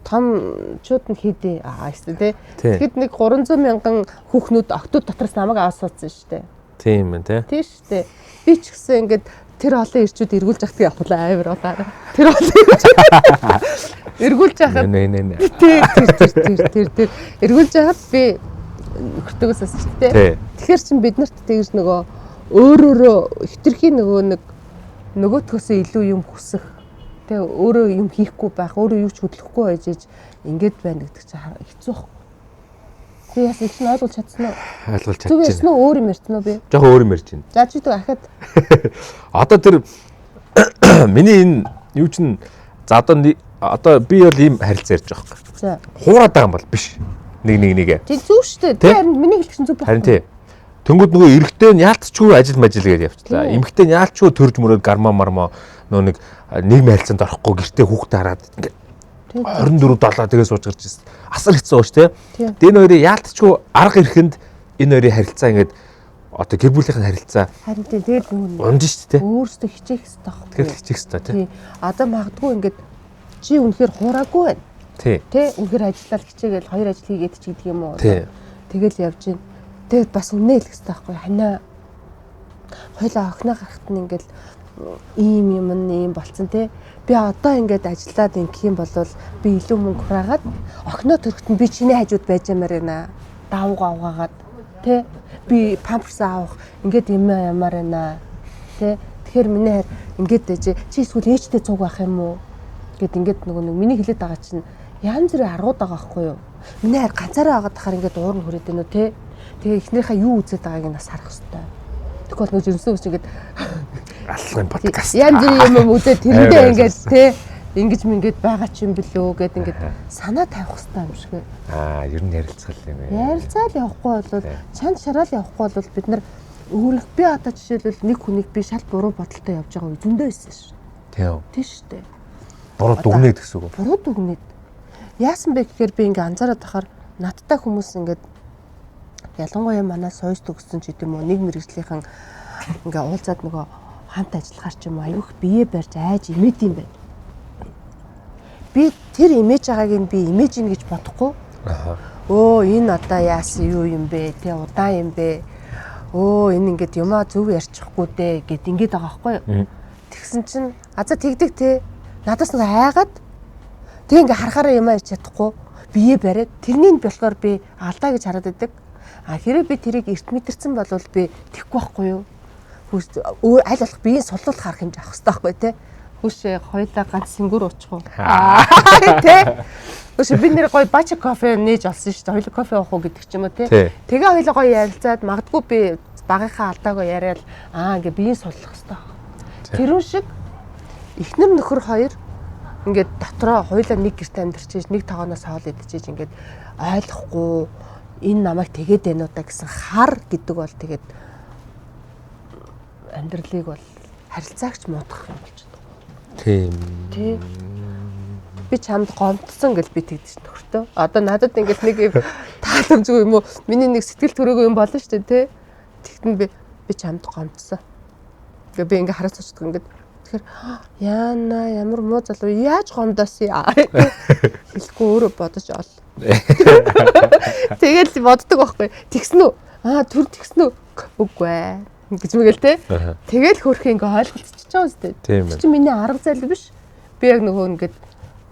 томчууд нь хийдэ. Эсвэл тий. Тэгэхэд нэг 300 мянган хүүхнүүд октод дотроос намайг аваад суудсан шүү дээ. Тийм ээ тий. Тийм шүү дээ. Би ч гэсэн ингээд тэр олон ирчүүд эргүүлж явах явах амар удаа. Тэр олон эргүүлж яхад тэр эргүүлж яхад би нөхөртөөс асууж тээ. Тэгэхээр чин бид нарт тэгж нөгөө өөрөөрөө хитрхи нөгөөтгөөсөө илүү юм хүсэх тээ өөрөө юм хийхгүй байх, өөрөө юу ч хөдлөхгүй байж ингээд байна гэдэг чинь хэцүү байхгүй. Би яс их нь ойлгуулж чадсан уу? Ойлгуулж чадчихна. Зүг ясна уу өөр юм ярьсан уу би? Жохоо өөр юм ярьж байна. За чи дүү ахад. Одоо тэр миний энэ юу чин за одоо би бол ийм харилцаа ярьж байгаа юм. За. Хуураад байгаа юм бол биш. Нэг. Тэг зүг шүү дээ. Тэр миний хэлэх чинь зүг байна. Харин тий. Тэнгүүд нөгөө эрэгтэй нь яалтчгүй ажил гэж явчихлаа. Эмэгтэй нь яалтчгүй төрж мөрөөд гармаа мармаа нөгөө нэг нийгмийн харилцаанд орохгүй гэртээ хүүхдээ хараад ингээ 24/7 тэгээ сууж гарч ирсэн. Асар хэцүү ууш тий. Тэгээ энэ хоёрын яалтчгүй арга ирэхэнд энэ хоёрын харилцаа ингээд одоо гэр бүлийнхэн харилцаа. Харин тэгээд унж шүү дээ. Өөрөөсөө хичээх хэрэгтэй байхгүй. Тэгэхээр хичээх хэрэгтэй тий. Одоо магадгүй ингээд чи үнэхээр хуураагүй байна. Тий. Үнэхээр ажиллаад хичээгээл хоёр ажил хийгээд ч гэдэг юм уу. Тий. Тэгэл явж гин. Тэгээд бас үнэ хэлэх хэрэгтэй байхгүй. Ханаа хойлоо охиноо гарахт нь ингээд ийм болцсон тий. Би одоо ингээд ажиллаад ингэх юм бол би илүү мөнгө хураагаад охиноо төрөхт нь би чиний хажууд байж ямаар байна. Давуугаа угаагаад тий. Би памперс авах ингээд ямаар байна. Тий. Тэгэхээр миний хайр ингээд байж чи эсвэл ээжтэй цуг байх юм уу гэд ингээд нөгөө миний хэлээд байгаа чинь янз бүрийн аргууд байгаа байхгүй юу. Миний хайр ганцаараа байгаад тахаар ингээд уур нь хүрээд байна уу тий. Тэгээ эхнэрийнхээ юу үзээд байгааг нь бас харах хэрэгтэй. Тэгвэл нөгөө жирэмсэн үс ингээд аллагын подкаст. Янз бүрийн юм үзээд тэрэндээ ингээд тий ингэж мингээд байгаа ч юм бэлөө гэд ингээд санаа тавих хэрэгтэй юм шиг. Ер нь ярилцгал юм ээ. Ярилцаал явахгүй бол чанд шараал явахгүй бол бид нар өөрөг би одоо жишээлбэл нэг хүнийг би шал буруу бодолтой явж байгаа үе зөндөө байсан шүү. Тийм шүү дээ. Буруу дүгнээд гэсэн үг. Буруу дүгнээд. Яасан бэ гэхээр би ингээ анзаараад тахаар надтай хүмүүс ингээд ялангуяа манай сойс төгссөн ч гэдэм үү нэг мэрэгжлийнхэн ингээ уулзаад нөгөө хамт ажиллахаар ч юм аюух бие барьж айж имээд юм байна. Би тэр имэж байгааг нь би имэж ин гэж бодохгүй. Өө энэ одоо яасан юу юм бэ? Тэ удаан юм бэ? Өө энэ ингээд юмаа зөв ярьчихгүй дээ гэд ингээд байгаа байхгүй юу? Тэгсэн чинь за тэгдэг те. Надаас нэг айгаад тэг ингээ харахаараа юм ярьж чадахгүй бие бариад тэрний болохоор би алдаа гэж хараад байдаг. Хэрэв би тэрийг эрт мэдэрсэн бол би тэхгүй байхгүй юу? Өөр аль болох биеийн суллуулах арга хэмжээ авах хэрэгтэй байхгүй тий. Хүүшээ хоёулаа ганц сэнгүр уучих уу? Тий. Хүүшээ бид нэр гоё бача кофе нээж олсон шүү дээ. Хоёулаа кофе уух уу гэдэг ч юм уу тий. Тэгээ хоёулаа гоё ярилцаад магадгүй би багынхаа алдаагаа яриад ингээ биеийн суллах хэрэгтэй. Тэрүүн шиг эхнэр нөхөр хоёр ингээд дотроо хоёулаа нэг гэрт амьдарч нэг тоогоноос хоол идчихэж ингээд ойлгохгүй энэ намайг тэгээд байна уу та гэсэн хар гэдэг бол тэгээд амьдралыг бол харилцаагч муудах юм болж байна. Тийм. Тий. Би чамд гомдсон гэж би тэгдэж нөхөртөө. Одоо надад ингээд нэг юм тааламжгүй юм уу? Миний нэг сэтгэл төрөөгүй юм болно шүү дээ, тий. Тэгтэн би чамд гомдсон. Тэгээ би ингээд хараад суудаг ингээд тэгэхээр яана ямар муу залуу яаж гомдоосъя хэлэхгүй өөрөө бодож ол. Тэгэл боддог байхгүй. Тэгсэн үү? Түр тэгсэн үү? Үгүй ээ. Гэж мэгэл те. Тэгэл хөрх ингээ ойлголцчихж байгаа үстэй. Тийм чи миний арга зал биш. Би яг нөгөө ингээд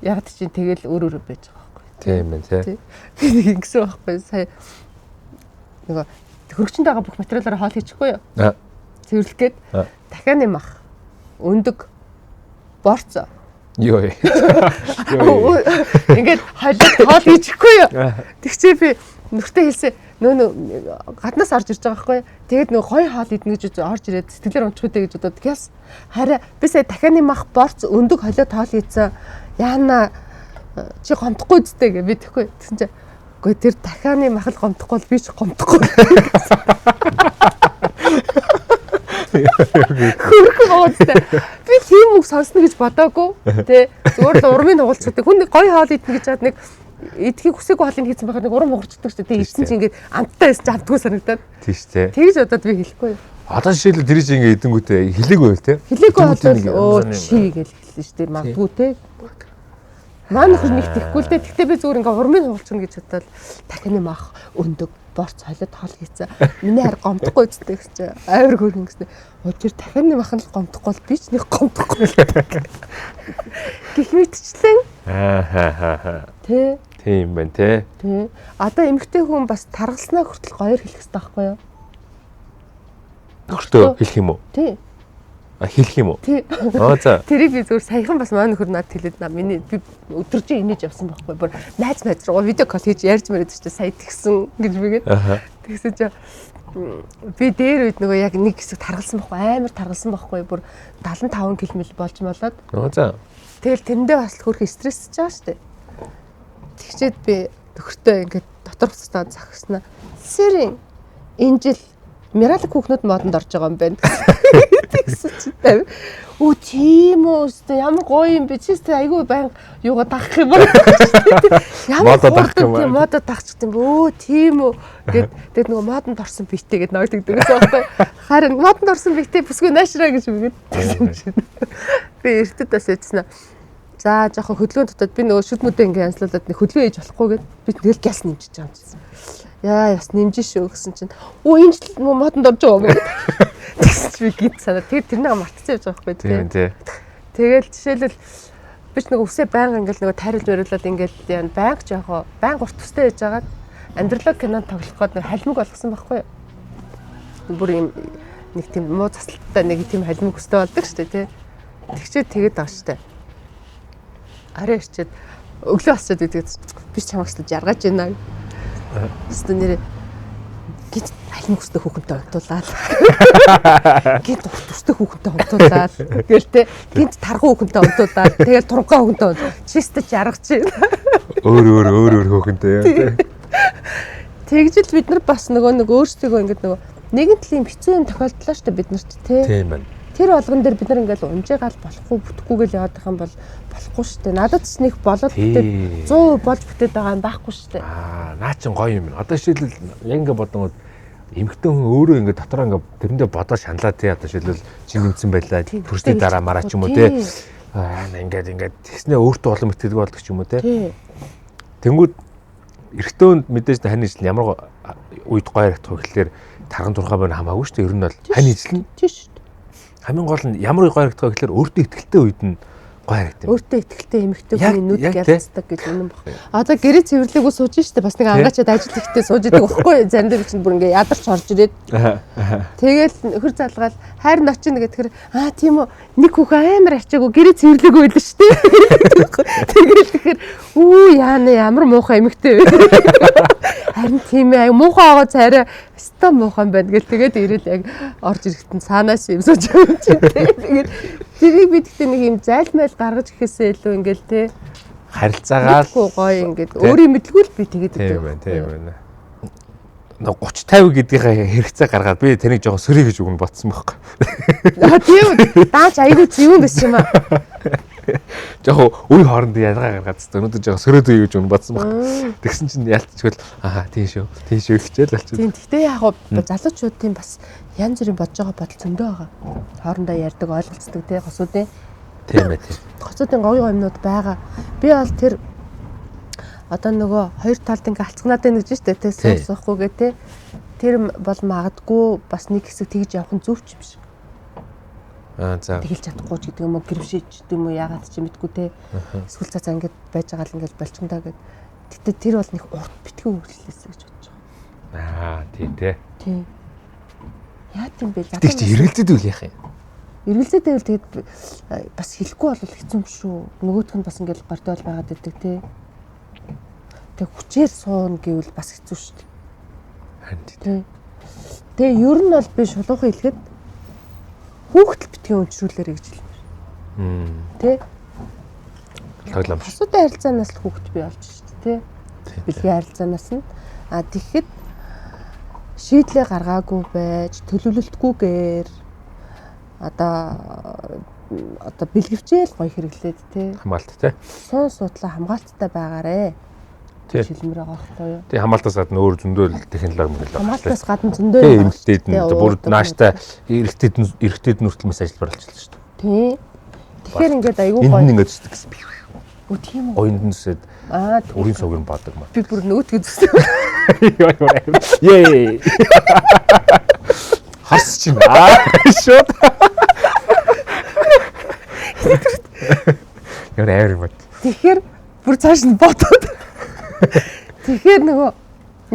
яг чинь тэгэл өөр байж байгаа байхгүй. Тийм ээ тий. Би ингэсэн байхгүй. Сая нөгөө хөргөчөнд байгаа бүх материалаараа хоол хийчихгүй юу? Цэвэрлэх гээд дахиад юм ах. Өндөг борц. Йоо. Ингээд хоол хийчихгүй юу? Тэгчээ би нөхөртөө хэлсэн нөө гаднаас орж ирж байгаа байхгүй. Тэгээд нөө гоё хоол идэнэ гэж орж ирээд сэтгэлээр унчихгүй гэж бодоод гэс хараа би сая дахианы мах борц өндөг холио тоол хийцэн яана чи гомдохгүй зүтэй гэ би тэхгүй. Тэгсэн чинь үгүй тэр дахианы мах л гомдохгүй бол би ч гомдохгүй. Хөрхөн гоцтой. Би тийм үг сонсно гэж бодоагүй. Тэ зүгээр л урмын хугалцдаг. Хүн нэг гоё хоол идэнэ гэж чад нэг эдхийг хүсээгүй хоолыг хийсэн байхад нэг урам хугарчдаг шүү дээ. Ийсэн чинь ингээд амттай байсан ч автгүй санагдаад. Тийм шүү дээ. Тэгж бодоод би хэлэхгүй. Одоо жишээлбэл тэр чинь ингээд эдэнгүүтээ хэлээгүй байл те. Хэлээгүй бол чи гэж хэлсэн шүү дээ. Магадгүй те. Маань нөхөр нэг тэхгүй л дээ. Тэгтээ би зүгээр ингээд урмын хугалцна гэж бодоод дахины мах өндөг борц холиод хоол хийцэн. Миний хар гомдохгүй зүтэй гэж чи авир хөргөн гэсэн. Тэр дахины мах нь гомдохгүй бол би ч нэг гомдохгүй. Гэх мэтчлэн. Тэ. Тийм байна те. Тэ. Одоо эмэгтэй хүн бас таргалснаа хүртэл гоёор хэлэх хэрэгтэй байхгүй юу? Өөртөө хэлэх юм уу? Тий. Хэлэх юм уу? Тий. За. Тэрийг би зүгээр саяхан бас маань нөхөр надад хэлээд миний би өдөржин инээж явсан байхгүй. Бүр найз руугаа видео кол хийж ярьж мөрөд ч сая тэгсэн гэж бигээд. Тэгсэн чи би дээр үед нөгөө яг нэг хэсэг таргалсан байхгүй. Амар таргалсан байхгүй. Бүр 75 км болж молоод. За. Тэгэл тэрэндээ бас хөрх стрессж байгаа шүү дээ. Тэгчээд би нөхөртөө ингээд дотор хуцастаа загснаа. Сэрийн энэ жил Мираль хүүхнүүд модонд орж байгаа юм байна. Тэгсэн чи тав. Оо тийм үү. Ямар гоё юм бэ. Чи айгүй баян юугаа дагах юм байна. Ямар гоё модод дагчих юм бэ. Оо тийм үү. Гэт нөгөө модонд орсон битээ гэд нойлдог гэсэн байхгүй. Харин модонд орсон битээ бүсгүй наашраа гэж үгээд. Би эртэд бас яжсан. За жоохон хөдөлгөөн дотоод би нөгөө шүд мүдэ ингээ янзлуулад нэг хөдөлгөөн хийж болохгүй гэд би тэгэл гяс нэмжиж байгаа юм чинь. Яа яс нэмж шүү гэсэн чинь оо энэ жил модонд орж байгаа юм. Тэгсэн чи би гид санаа. Тэгээд тэрнийг мартчихсан явж байгаа байхгүй тий. Тэгэл жишээлбэл би ч нөгөө үсээ байнга ингээл нөгөө тайруулж мөрөөлөд ингээл яа байнга жоохоо байнга урт төстэй яж агаад амьдралаа кинонд тоглох гээд нэг халимг болгосон байхгүй юу. Бүр юм нэг тийм муу заслалттай нэг тийм халимг өстэй болдог шүү дээ тий. Тэгчээд тэгээд байгаа шүү дээ. Арай ирчээд өглөө асчаад идэв. Би чамагчлаж жаргаж байна. Өстө нэр гит халимг өстэй хүүхэнтэй унтуулаад. Гит урт өстэй хүүхэнтэй унтуулаад. Гэлтэй гинт таргуу хүүхэнтэй унтуулаад. Тэгэл тургаа хүүхэнтэй унтуулаад. Чистэ жаргаж байна. Өөр хүүхэнтэй. Тэгжэл бид нар бас нөгөө нэг өөрсдөө ингэж нөгөө нэгэн талын хэцүү юм тохиолдлоо шүү дээ бид нарт тий. Тийм байна. Тэр болгон дээр бид нар ингээл унжаагаал болохгүй бүтггүйгээл яваад байгаа юм бол болохгүй шүү дээ. Надад ч нэг болоод бүтээд 100% болж бүтээд байгаа юм байхгүй шүү дээ. Наа чин гоё юм. Одоо жишээлбэл яг ингээ бодонгод эмэгтэй хүн өөрөө ингээ дотроо ингээ тэрэндээ бодоо шаналаа тий. Одоо жишээлбэл чин нэмсэн байлаа. Төрсний дараа мараа ч юм уу тий. Ингээд тэгснээ өөртөө улам итгэдэг болдог ч юм уу тий. Тэнгүүд эрэгтэйнд мэдээж хань ижил ямар үед гоё харагдах вэ гэхэлэр тарган турхаа байна хамаагүй шүү дээ. Ер нь бол хань ижил нь тий шүү. Хамгийн гол нь ямар гоё харагдах вэ гэхэлэр өөртөө ихтэй үед нь Гоё харагдав. Өөртөө ихтэй эмэгтэй хүний нүд Яг ялцдаг гэж үнэн баг. Одоо гэрээ цэвэрлээгөө сууж штэ бас нэг ангаачаад ажил ихтэй сууж идэг байхгүй заримдаа би чинь бүр ингээ ядарч орж ирээд. Тэгэл хөр залгаал хайр ночин гэхээр тийм үү нэг хүүхэн амар ачаагүй гэрээ цэвэрлээгөө байлаа штэ. Тэгэл тэгэхээр яана ямар муухай эмэгтэй вэ. Харин тийм ээ муухай байгаа царай өстой муухай байна гэл тэгээд ирээд яг орж ирэхтэн цаанаас юм сууж байгаа чинь тэгээд тэрийг би тэгтээ нэг юм зайлмайл гаргаж ихээсээ илүү ингээл те харилцаагаар гоё ингээд өөрийн мэдлгүй л би тэгээд тийм байна. 30 50 гэдгийнхээ хэрэгцээ гаргаад би таныг жоохон сөрөй гэж өгнө ботсон байхгүй. Тийм даач айгүй зөвүүн биш юм аа. Жохоо үе хооронд ялгаа гаргаад тест өнөөдөр жоо сөрөөдөө гэж өгнө ботсон баг. Тэгсэн чинь ялцчихвал тийм шүү хичээл болчихсон. Тийм гэхдээ яг залуучуудын бас янз бүрийн бодож байгаа бодол зөндөө байгаа. Хоорондоо ярьдаг ойлголцдог те хосуудын. Тийм ээ тийм. Хосуудын говь юмнууд байгаа. Би бол тэр одоо нөгөө хоёр талд ингээ алцганаад байна гэж штэ те суухгүйгээ те тэр бол магадгүй бас нэг хэсэг тэгж явах нь зөв ч юм шиг. За. Тэгэлж чадахгүй ч гэдэг юм уу гэрвшиж гэдэг юм уу яагаад ч юм мэдгүй те. Эсвэл цаа ингээд байж байгаа л ингээд болчихдоо гэд. Гэтэ тэр бол нэг урт битгий үйлчлээсэ гэж бодож байгаа. Тийм те. Тийм. Яа тийм бэ? Тэг чи эргэлзээд үл яах юм? Эргэлзээд байвал тэгээд бас хэлэхгүй бол хэцүү юм шүү. Нөгөөх нь бас ингээд гордоол байгаад байдаг те. Тэг хүчээр суун гэвэл бас хэцүү шүү дээ. Харин тийм. Тэгээ ер нь бол би шулуухан хэлэхэд хүүхдэл битгий өнчрүүлээрэй гэж хэлмээр. Тэ? Тоглоомч. Асуудал харилцаанаас л хүүхд бий болж шүү дээ, тэ? Бэлгийн харилцаанаас нь. Тэгэхэд шийдлээ гаргаагүй байж, төлөвлөлтгүйгээр одоо бэлгэвчээл гоё хэрэглээд, тэ? Хамгаалт, тэ? Суун судлаа хамгаалттай байгаарэ. Тийм. Шилмэр байгаа байхгүй юу? Тийм хамгаалтаас гадна өөр зөндөл технологи мөрөл. Хамгаалтаас гадна зөндөө эмэгтэйд нь бүр нааштай эрэгтэйд нүртэл мэс ажиллаж болчихлоо шүү дээ. Тийм. Тэгэхээр ингээд айгүй гоё. Энд ингээд зүсдэг гэсэн. Үгүй тийм үү. Гоёнд нь зүсээд өрийн сууг нь баадаг маа. Би бүр нөгөөдгөө зүсдэг. Yay. Харс чинь шууд. Яа нээр юм бэ? Тэгэхээр бүр цааш нь ботоод. Тэгэхээр нөгөө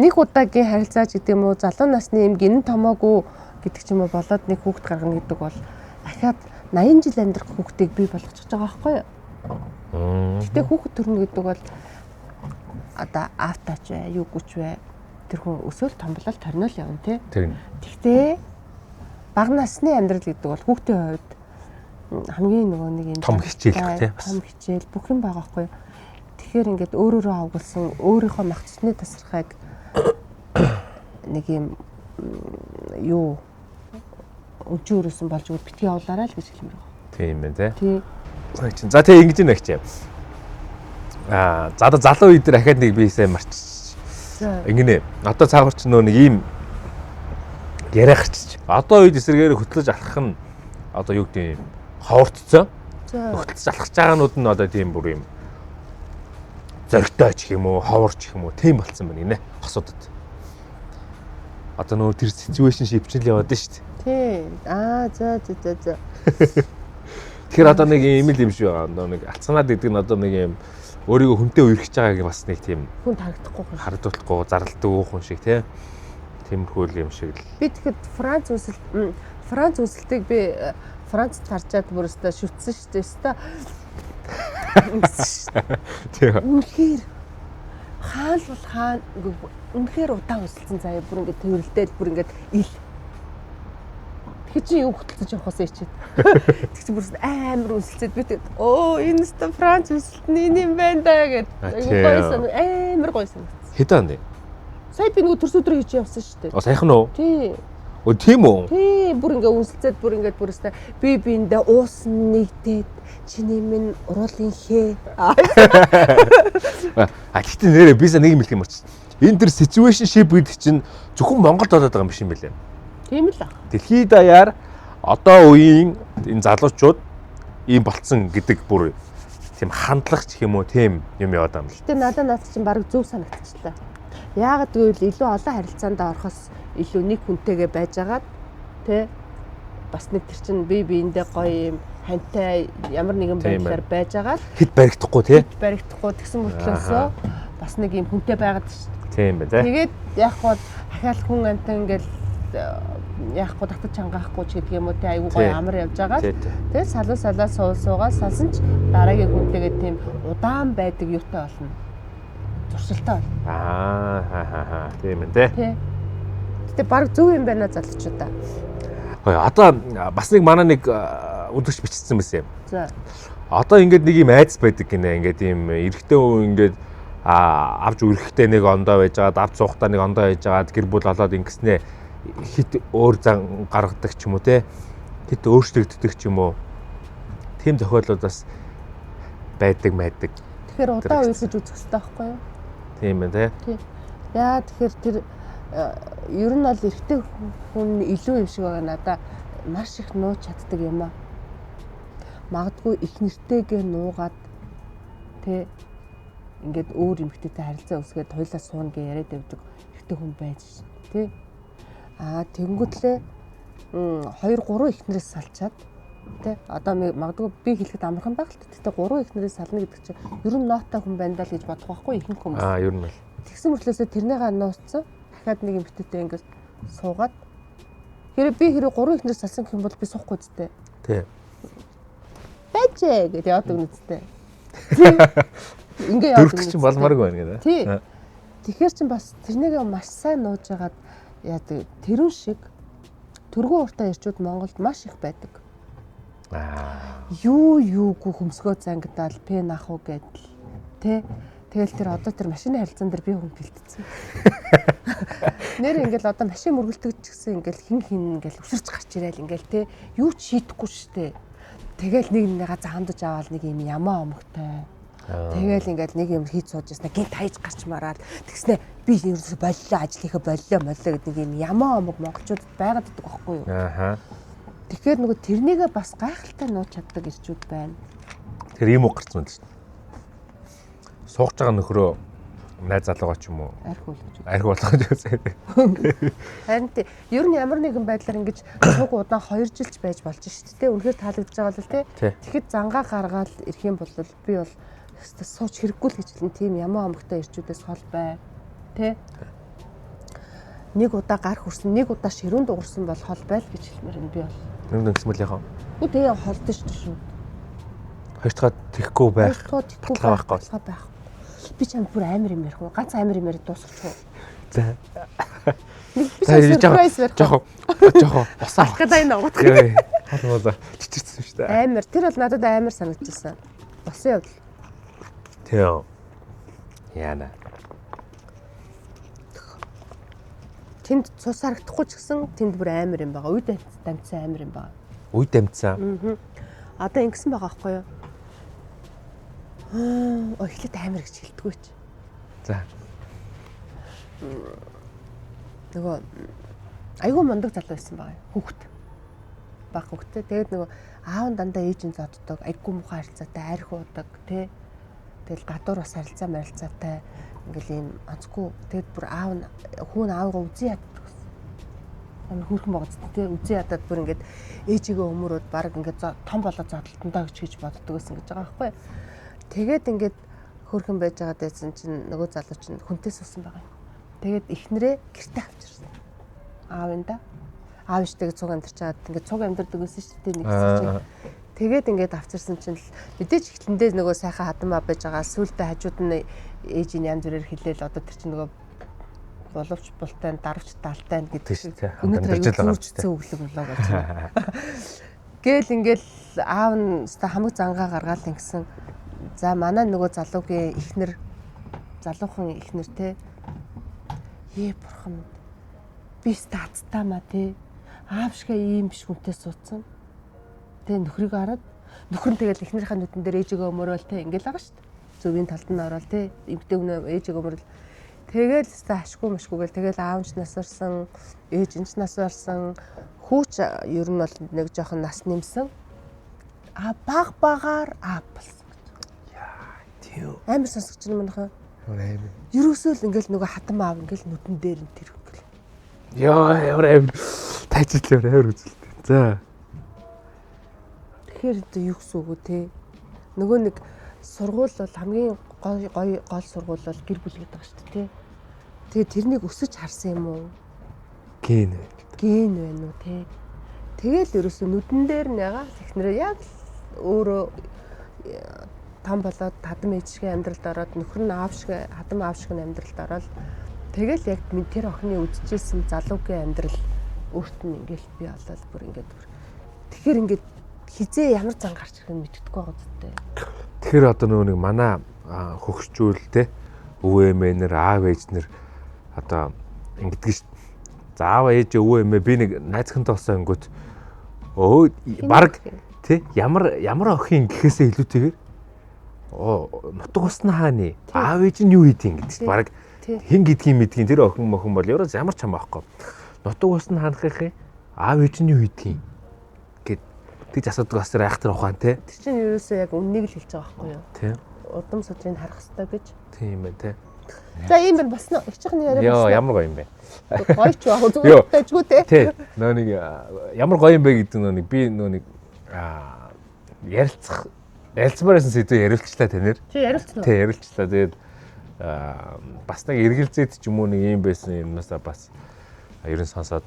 нэг удаагийн харилцаа ч гэдэг юм уу залуу насны юм гинэн томоогүй гэдэг ч юм уу болоод нэг хүүхэд гаргана гэдэг бол дахиад 80 жил амьдрах хүүхдийг бий болгочих байгаа байхгүй юу? Гэтэ хүүхэд төрнө гэдэг бол одоо автаач вэ, юугүйч вэ? Тэр хүн өсөөл том болол торнол явна тий. Тэгтээ бага насны амьдрал гэдэг бол хүүхдийн хувьд хамгийн нөгөө нэг юм том хичээл тий. Том хичээл бүх юм байгаа байхгүй юу? Тэгэхээр ингээд өөрөөрөө авгалсан өөрийнхөө мах цэцний тасархайг нэг юм юу өчөөрөөсөн болж өгөх битгий явуулаарай л гэж хэлмээр байгаа. Тийм байна тий. Тий. За тэгээ ингэж нэг чи. За залуу үе дээр ахаад нэг би сайн марч. Ингэнэ. Одоо цаагаар ч нөө нэг ийм яриа гарчиж. Одоо үед эсрэгээр хөтлөж алхах нь одоо юу гэдэг юм ховорцсон. Хөтлөж алхаж байгаанууд нь одоо тийм бүр юм зоригтой ч юм уу, ховорч ч юм уу, тийм болцсон байна гинэ. Хосуудад. Одоо нөгөө тэр ситүэйшншип чинь л яваад байна шүү дээ. Тийм. За. Тэгэхээр одоо нэг юм л юм шиг байгаа. Нэг алцганаад гэдэг нь одоо нэг юм өөрийгөө хүнтэй үерхэж байгааг бас нэг тийм хүн харагдахгүй хүн. Харагдахгүй, зарлалдаг хүн шиг тий. Тиймэрхүү юм шиг л. Би тэгэхэд Франц үзэлтийг би Францд харчаад бүр өстө шүтсэн шүү дээ. Өстө Тийм. үнэхээр хаал бол хаан үнэхээр удаан өсөлтсөн заяа бүр ингээд тэрвэрлдэл бүр ингээд ил. Тэгэхээр чи юу хөтөлж явахаас ичээд. Тэг чи бүр амар өсөлцөд би тэгээд энэ өстө Франц өсөлтний юм байна да гэд. Гойсон амар гойсон. Хэдэн вэ? Сая би нөгөө төрс өдрөө хийж явсан шүү дээ. Саяхан уу? Тий. Тийм үү? Тий, бүр ингээ үнсэлцээд бүр ингээд бүрстэ би биэндээ уусан нэгдээд чиний минь уруулын хээ. Гэхдээ нэрээ би нэг юм хэлэх юм болчих. Энэ төр ситүэйшншип гэдэг чинь зөвхөн Монголд болоод байгаа юм биш юм байлээ. Тийм л аа. Дэлхийд даяар одоо үеийн энэ залуучууд ийм болцсон гэдэг бүр тийм хандлага ч юм уу тийм юм яваад байгаа юм. Гэтэ надад чинь баг зөв санагдчихлаа. Яагаад гэвэл илүү олон харилцаанд орохоос илүү нэг хүнтэйгээ байжгаад тий бас нэг тэр чинь биеиндээ гоё юм хантай ямар нэгэн байдлаар байж байгаа л хэд баригдахгүй тий. баригдахгүй тэгсэн мөртлөөсөө бас нэг юм хүнтэй байгаад шүү дээ. Тийм байна тий. Тэгээд яг хоо дахиад хүн амтан ингээл яг хоо татаж чангаахгүй ч гэдэг юм уу тий айгуу гоё амар явж байгаа л. Тэгээд салаа суугаа салсан ч дараагийн хүнтэйгээ тийм удаан байдаг юутай болно. Туршилтаа болно. Тийм байна тий. Гэтэ баг зөв юм байна залуучуудаа. Одоо бас нэг манай нэг өдөрч бичсэн байсан юм. За. Одоо ингээд нэг юм айдас байдаг гинэ. Ингээд ийм эрэгтэй хүн ингээд авч үрэхтэй нэг ондоо байж байгаа, авч суухтаа нэг ондоо байж байгаа, гэр бүл олоод ингэснээ хит өөр зан гаргадаг ч юм уу те. Хит өөрчлөгддөг ч юм уу. Тийм тохиолдол бас байдаг. Тэгэхээр удаа уйлж үзэх хэрэгтэй байхгүй юу? Тийм байна те. Яа тэгэхээр тэр ер нь бол эрэгтэй хүн илүү юм шиг байгаа надаа маш их нууж чаддаг юм аа. Магадгүй их нэртэйгээ нуугаад тэ ингээд өөр эмэгтэйтэй харилцаа үүсгээд хоёлаа суuna гэж яриад явдаг эрэгтэй хүн байж шин тэ. Тэнгүүтлээ 2-3 ихнэрээс салчаад тэ одоо магадгүй би хэлэхэд амархан байх л тэ 3 ихнэрээс сална гэдэг чинь ер нь нооттой хүн байна даа л гэж бодох байхгүй ихэнх хүмүүс. Ер нь бол. Тэгсэн мөртлөөсөө тэрнийгаа нууцсан дахиад нэг эмэгтэйтэй ингээд суугаад хэрэг би 3 ихнэрээс салсан гэх юм бол би суухгүй зүтэй. Тий. Бачээ гэж яадаг нүцтэй. Ингээ яадаг. Дөрөвт чинь болмааргүй байна гэдэг. Тий. Тэгэхээр чин бас тэрнийгээ маш сайн нууж агаад яадаг тэрүүн шиг төргөн уртаа ирчүүд Монголд маш их байдаг. Юугүй хөмсгөө зангидаал пен ах уу гэдэл тий. Тэгэл тэр одоо тэр машины харилцаан дээр би хүн бэлтцсэн. Нэр ингээл одоо машин мөргөлдөж ч гэсэн ингээл хин ингээл өсөрч гарч ирээл ингээл те юу ч шийдэхгүй штэ. Тэгэл нэг нэгээ заамдаж аваад нэг юм ямаа омогтой. Тэгэл ингээл нэг юм хийж сууж яснаа гинт хайж гарч мараад тэгснэ би ерөөсө боллоо ажлынхаа боллоо гэдэг нэг юм ямаа омог монголчуудад байгаад байдаг байхгүй юу? Тэгэхээр нөгөө тэрнийгээ бас гайхалтай нууж чаддаг ирчүүд байна. Тэр юм уу гарцсан л шүү дээ. Сууж байгаа нөхрөө найз залуугаа ч юм уу архи болгож үзээ. Харин тий ер нь ямар нэгэн байдлаар ингэж цуг удаан 2 жилч байж болж шүү дээ. Үнэхээр таалагдж байгаа л тий. Тэгэхэд зангаа гаргаад ирэх юм бол би бол сууч хэрэггүй л гэж хэлэн тийм ямаа омогтой ирчүүдээс хол бай. Тий. Нэг удаа гар хүрсэн, нэг удаа ширүүн дуурсан бол хол байл гэж хэлмээр юм би бол. Нэг гэсмэл яхаа. Тэгээ холдож шүү. Хоёр дахь тэхгүй байх. Байх. Би ч бүр амар юм ярих уу? Ганц амар юм яриад дуусчихв. За. Surprise байх. Жохоо. Усаа. Гадаа энэ уутах. Хоолоо чичирсэн шүү дээ. Амар. Тэр бол надад амар санагдчихсан. Усын явдал. Тийм. Яана. Тэнд цус харагдахгүй ч гэсэн тэнд бүр амар юм байгаа. Үйд дамжсан амар юм байгаа. Үйд дамжсан. Одоо ингэсэн байгаа байхгүй юу? Эхлээд амар гэж хэлдэггүй ч. За. Нөгөө айгүй мундаг залуу байсан байгаа. Хүүхэд. Баг хүүхдээ. Тэгээд нөгөө аав нь дандаа ээжийн зоддог, айгүй муухай харилцаатай, арх уудаг, тий. Тэгэл гадуур бас харилцаатай. Ингээл ийм онцгүй. Тэгэд бүр аав нь хүүн аавгаа үзий яддаг гэсэн. Амар хүүхэн байгаа зү тий. Үзий ядаад бүр ингээд ээжигээ өмөрөөд баг ингээд том болоод зодтолтондоо гэж боддог гэсэн гэж байгаа байхгүй. Тэгээд ингээд хөрхэн байж байгаа дээсэн чинь нөгөө залуу чинь хүнтэй суусан байгаа юм. Тэгээд ихнэрээ гэртээ авчирсан. Аавында. Аав иштэйгээ цуг амьдарч чаад ингээд цуг амьдардаг байсан шүү дээ нэг хэсэг. Тэгээд ингээд авчирсан чинь мэдээж ихлэндээ нөгөө сайхан хадамаа байж байгаа сүултээ хажууд нь ээжийн янз бүрээр хэлээл одоо тэр чинь нөгөө боловч бултай дарвч талтай гэдэг шиг өнөөдөр зүрчсэн өглөг болоо гэж байна. Гээл ингээл аав нь хамаг зангаа гаргаад ингэсэн. За манай нөгөө залуугийн ихнэр залуухан ихнэр те бурхан би стацтамаа те аав шиг ийм биш хүнтэй суудсан. Тэ нөхрийг хараад нөхөр нь тэгэл ихнэрийнхээ нүдэн дээр ээжигээ өмөрөөл те ингээл байгаа шүү дээ. Зөвгийн талд нь ороод те эмгтэй хүн ээжигээ өмөрөл тэгэл хашгүй машгүйгээл тэгэл аав нь насварсан ээж нь насварсан хүүч ер нь бол нэг жоохон нас нэмсэн багаар аав болсон. Амар сонсогч юм нөхөө. Ерөөсөө л ингээл нөгөө хатам аав ингээл нүдэн дээр нь тэр ингээл. Яа ямар амар тайжлаа амар үзэлтэй. За. тэгэхээр юу гэсэн үг вэ те? Нөгөө нэг сургууль бол хамгийн гол сургууль бол гэр бүл гэдэг шүү дээ те. Тэгээ тэрнийг өсөж харсан юм уу? Ген Байна уу те? Тэгэл ерөөсөө нүдэн дээр нэгаа эхнэрээ яг өөрөө том болоод хадам ээж шиг амьдралд ороод нөхөр нь аав шиг хадам аав шиг амьдралд ороод тэгэл яг тэр охины үдчихсэн залуугийн амьдрал өөрт нь ингээл би болоод бүр ингээд тэгэхээр ингээд хизээ ямар зан гарч ирэх нь мэддэггүй байгаа зүтэй. Тэгэхээр одоо нөгөө нэг манай хөгшчүүл те өвөө эмээнэр аав ээжнэр одоо ингэдэг ш. Заав ээж өвөө эмээ би нэг найзхантай болсон ангууд баг тий ямар охин гэхээсээ илүүтэйгээр нутаг усны хааны аав ээж нь юу хийдин гэдэг чинь баг хин гэдгийг мэдгийн тэр охин мохин бол ерөөс ямар ч юм аахгүй. Нутаг усны хаанхын аав ээж нь юу хийдин гэд тэгж асуудаг бас тэр айхтар ухаан тий. Тэр чинь ерөөсөө яг үннийг л хэлж байгаа байхгүй юу? Тий. Удам содрыг харах хэрэгтэй гэж. Тийм ээ тий. За ийм байна босно. Ичихний яриа босно. Йоо ямар гоё юм бэ. Гоё ч баг зүгээр тайжгүй те. Тий. Нөө нэг ямар гоё юм бэ гэдэг нөө нэг би нөө нэг ярилцмаарсан сэдвээ яриулчлаа танаар. Чи яриулсан уу? Тий, яриулчлаа. Тэгээд бас нэг эргэлзээд ч юм уу нэг юм байсан юмнасаа бас ерөн сонсоод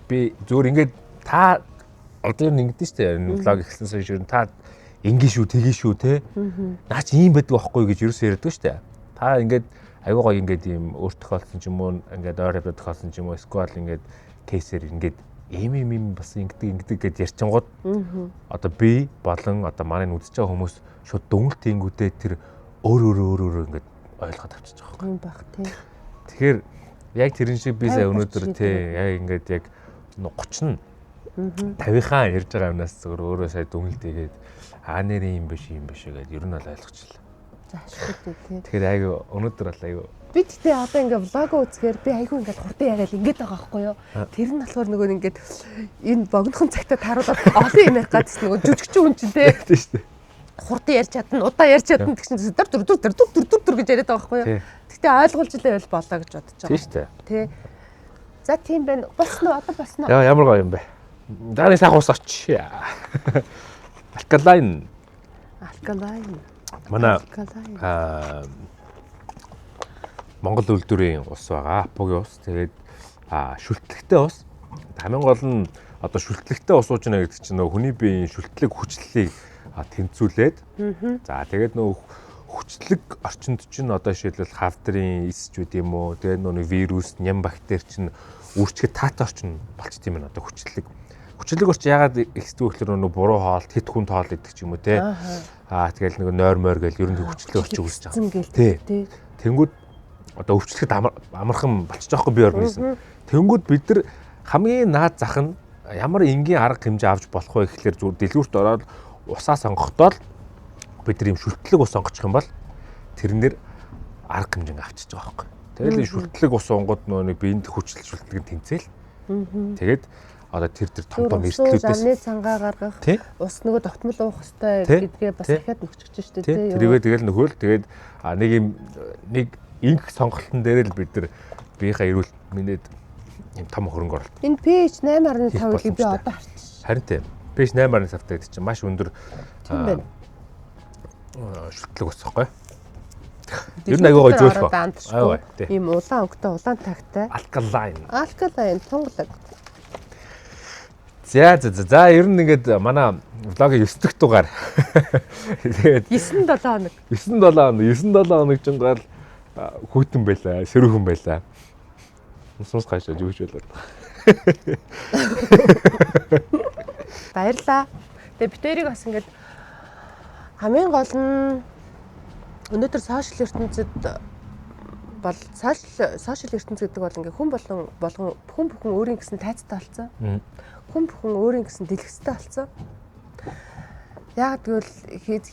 би зүгээр ингээд та одоо ер нь ингэдэж штэ влог ихсэнсэн ширэн та ингээ шүү тгий шүү те. Наа чи ийм байдаг байхгүй гэж ерөөсөө ярьдаг штэ. Та ингээд аюу гой ингээд ийм өөр тохиолдсон ч юм уу ингээд ойр хавьд тохиолдсон ч юм уу сквал ингээд кейсэр ингээд ийм бас ингэдэг гэд ярьчингууд одоо би болон одоо манай үзэж байгаа хүмүүс шууд дүнэлт ингүүдээ тэр өөр ингээд ойлгоод авчиж байгаа юм баг тий. Тэгэхээр яг тэрэн шиг би сая өнөөдөр тий яг ингээд яг 30 50-ийнхаа ярьж байгаа юмнаас зөвөр өөрөө сая дүнэлт игээд нэрийн юм биш гэдэг ер нь бол ойлгочихлоо. За ашигтай тий. Тэгэхээр айгу өнөөдөр бол айгу би тэгтээ одоо ингээ влог үзгээр би айгүй ингээ хурдан яриад ингээд байгаа байхгүй юу. Тэр нь болохоор нөгөө ингээд энэ богинохон цагтаа тааруулаад олон юм ярих гадс нөгөө жүжигчин хүн чинь тий. тийм шүү дээ. Хурдан ярьж чадна, удаа ярьж чадна гэх чинь дөр гэж яриад байгаа байхгүй юу. Тэгтээ ойлгуулж илээ бол болоо гэж бодож байгаа. Тийм шүү дээ. Тий. За тийм байна. Босно одоо босно. Яа ямар гоё юм бэ. Дааны сайхан ус очи. Алкалайн. Манай Монгол үйлдвэрийн ус байгаа. Апогийн ус. Тэгээд шүлтлэгтэй ус. Хамгийн гол нь одоо шүлтлэгтэй ус ууж байна гэдэг чинь нөгөө хүний биеийн шүлтлэг хүчлэлийг тэнцвүүлээд за тэгээд нөгөө хүчлэг орчинд чинь одоо жишээлбэл хавдрын эс ч үт юм уу тэгээд нөгөө вирус, ням бактери чинь үрчгэд таатай орчин болчт юм байна одоо хүчлэг орч ягаад ихсдэг вэ гэхээр нөгөө буруу хоол, тэт хүн тоол гэдэг ч юм уу те тэгээд нөгөө нойр мойр гэл ер нь хүчлэг орчин үүсэж байгаа. Тий. Тэнгүүд одоо өвчлөхөд амархан болчих жоохгүй бие организм. Тэнгүүд бид нар хамгийн наад зах нь ямар энгийн арга хэмжээ авч болох вэ гэхэлэр зүгээр дэлгүүрт ороод усаа сонгохдоо бид нар юм шүлтлэг ус сонгочих юм бол тэрнэр арга хэмжээ авчиж байгаа байхгүй. Тэгэл шүлтлэг ус сонгоод нөгөө биед хүчил шүлтлэг нь тэнцээл. Тэгээд одоо тэр том эрсдлүүдээс замны цангаа гаргах ус нөгөө тогтмол уух хэрэгтэй гэдгээ бас дахиад нөхчихж штэ тий. Тэрийгээ тэгэл нөхөөл тэгээд нэг инх сонголтын дээр л бид нар биеийнхаа эрүүл мэндэд юм том хөрөнгө оруулалт. Энэ pH 8.5-ыг би одоо харчих. Харин тийм. pH 8.5-тай гэдэг чинь маш өндөр шүтлэг ус байхгүй. Ер нь аягүй гоё зөөлхөө. Ийм улаан өнгөтэй, улаан тагтай. Алкалайн тунгалаг. За ер нь ингээд манай влогийн 9 дахь дугаар. Тэгээд 9-7 хоног чинь гал хүүтэн байлаа, сэрүүхэн байлаа. Сус хаашаа юу ч байлаа. Баярлаа. Тэгээ битэрийг бас ингээд хамгийн гол нь өнөөдөр сошиал ертөнцид бол сошиал ертөнц гэдэг бол ингээд хүн бүхэн өөрийн гэсэн тайцтай болсон. Хүн бүхэн өөрийн гэсэн дэлгэцтэй болсон. Яг тэгвэл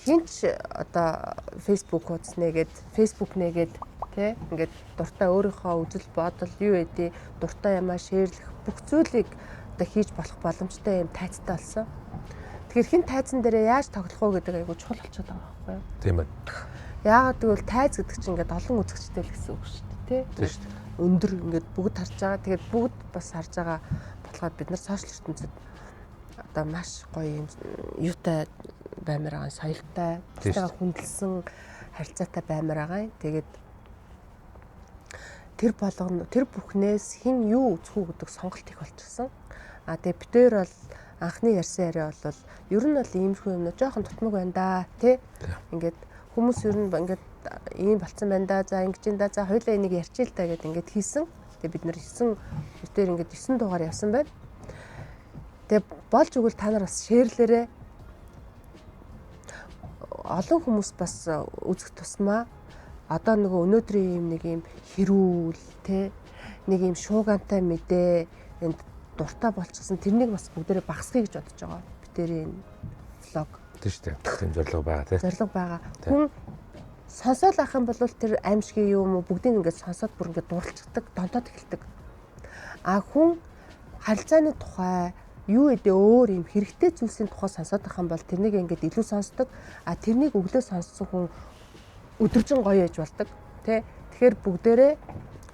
хинч одоо Facebook хуудснээгээд Facebook нээгээд тий ингээд дуртай өөрийнхөө үзэл бодол юу эдээ дуртай ямаа шеэрлэх бүх зүйлийг одоо хийж болох боломжтой юм тайцтай болсон. Тэгэхээр хин тайзан дээрээ яаж тоглох уу гэдэг айгуу чухал болчиход байгаа байхгүй юу? Тийм байна. Яагаад гэвэл тайз гэдэг чинь ингээд олон үзэгчтэй л гэсэн үг шүү дээ тий. Тийм шүү дээ. Өндөр ингээд бүгд харж байгаа. Тэгээд бүгд бас харж байгаа болохоор бид нар сошиал ертөнцид одоо маш гоё юм юутай баймар байгаа, соёлтой, бусдаа хүндэлсэн харилцаатай баймар байгаа. Тэгээд тэр бүхнээс хэн юу үзэх үү гэдэг сонголт их болчихсон. Тэгээ битээр бол анхны ярьсан яриа бол ер нь бол иймэрхүү юм жоохон тутмаг байна да тий. Ингээд хүмүүс ер нь ингээд ийм болцсон байна да. За ингэж энэ да. За хоёлаа энийг ярьчих л та гэд ингээд хийсэн. Тэгээ бид нар 9 битээр ингээд 9 дугаар явсан байна. Тэгээ болж өгвөл та нар бас шеэрлээрээ олон хүмүүс бас үзэх тусмаа одоо нөгөө өнөөдрийн юм нэг юм хэрүүл те нэг юм шуугантай мэдээ энд дуртай болчихсон тэрнийг бас бүгдээрээ багасгая гэж бодож байгаа. Битэрийн влог. Тийм шүү дээ. Тийм зорилго байгаа тийм. Зорилго байгаа. Хүн сонсоод авах юм бол тэр аимшигын юм уу бүгдийг ингээд сонсоод бүр ингээд дурлцдаг, донтоод эхэлдэг. Хүн харилцааны тухай юу гэдэг өөр юм хэрэгтэй зүйлсийн тухай сонсоод авах юм бол тэрнийг ингээд илүү сонсдог. Тэрнийг өглөө сонссон хүн өдөржин гоё яж болдог. Тэ? Тэгэхээр бүгдээрээ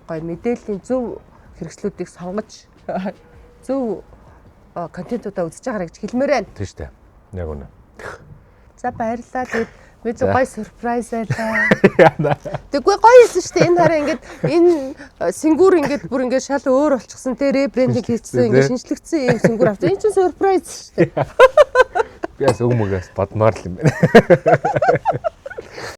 гоё мэдээллийн зөв хэрэгслүүдийг сонгож зөв контентуудаа үзэж байгаарай гэж хэлмээр байна. Тийм шүү дээ. Яг үнэ. За баярлалаа. Тэгээд бид гоё сюрприз байлаа. Тэгвэл гоё хэлсэн шүү дээ. Энэ хараа ингээд энэ сингүүр ингээд бүр ингээд шал өөр болчихсон. Тэ ребрендинг хийчихсэн. Ингээд шинжлэгдсэн юм сингүүр авч. Энэ чинь сюрприз шүү дээ. Би бас өгмөгөөс бодмоор л юм байна.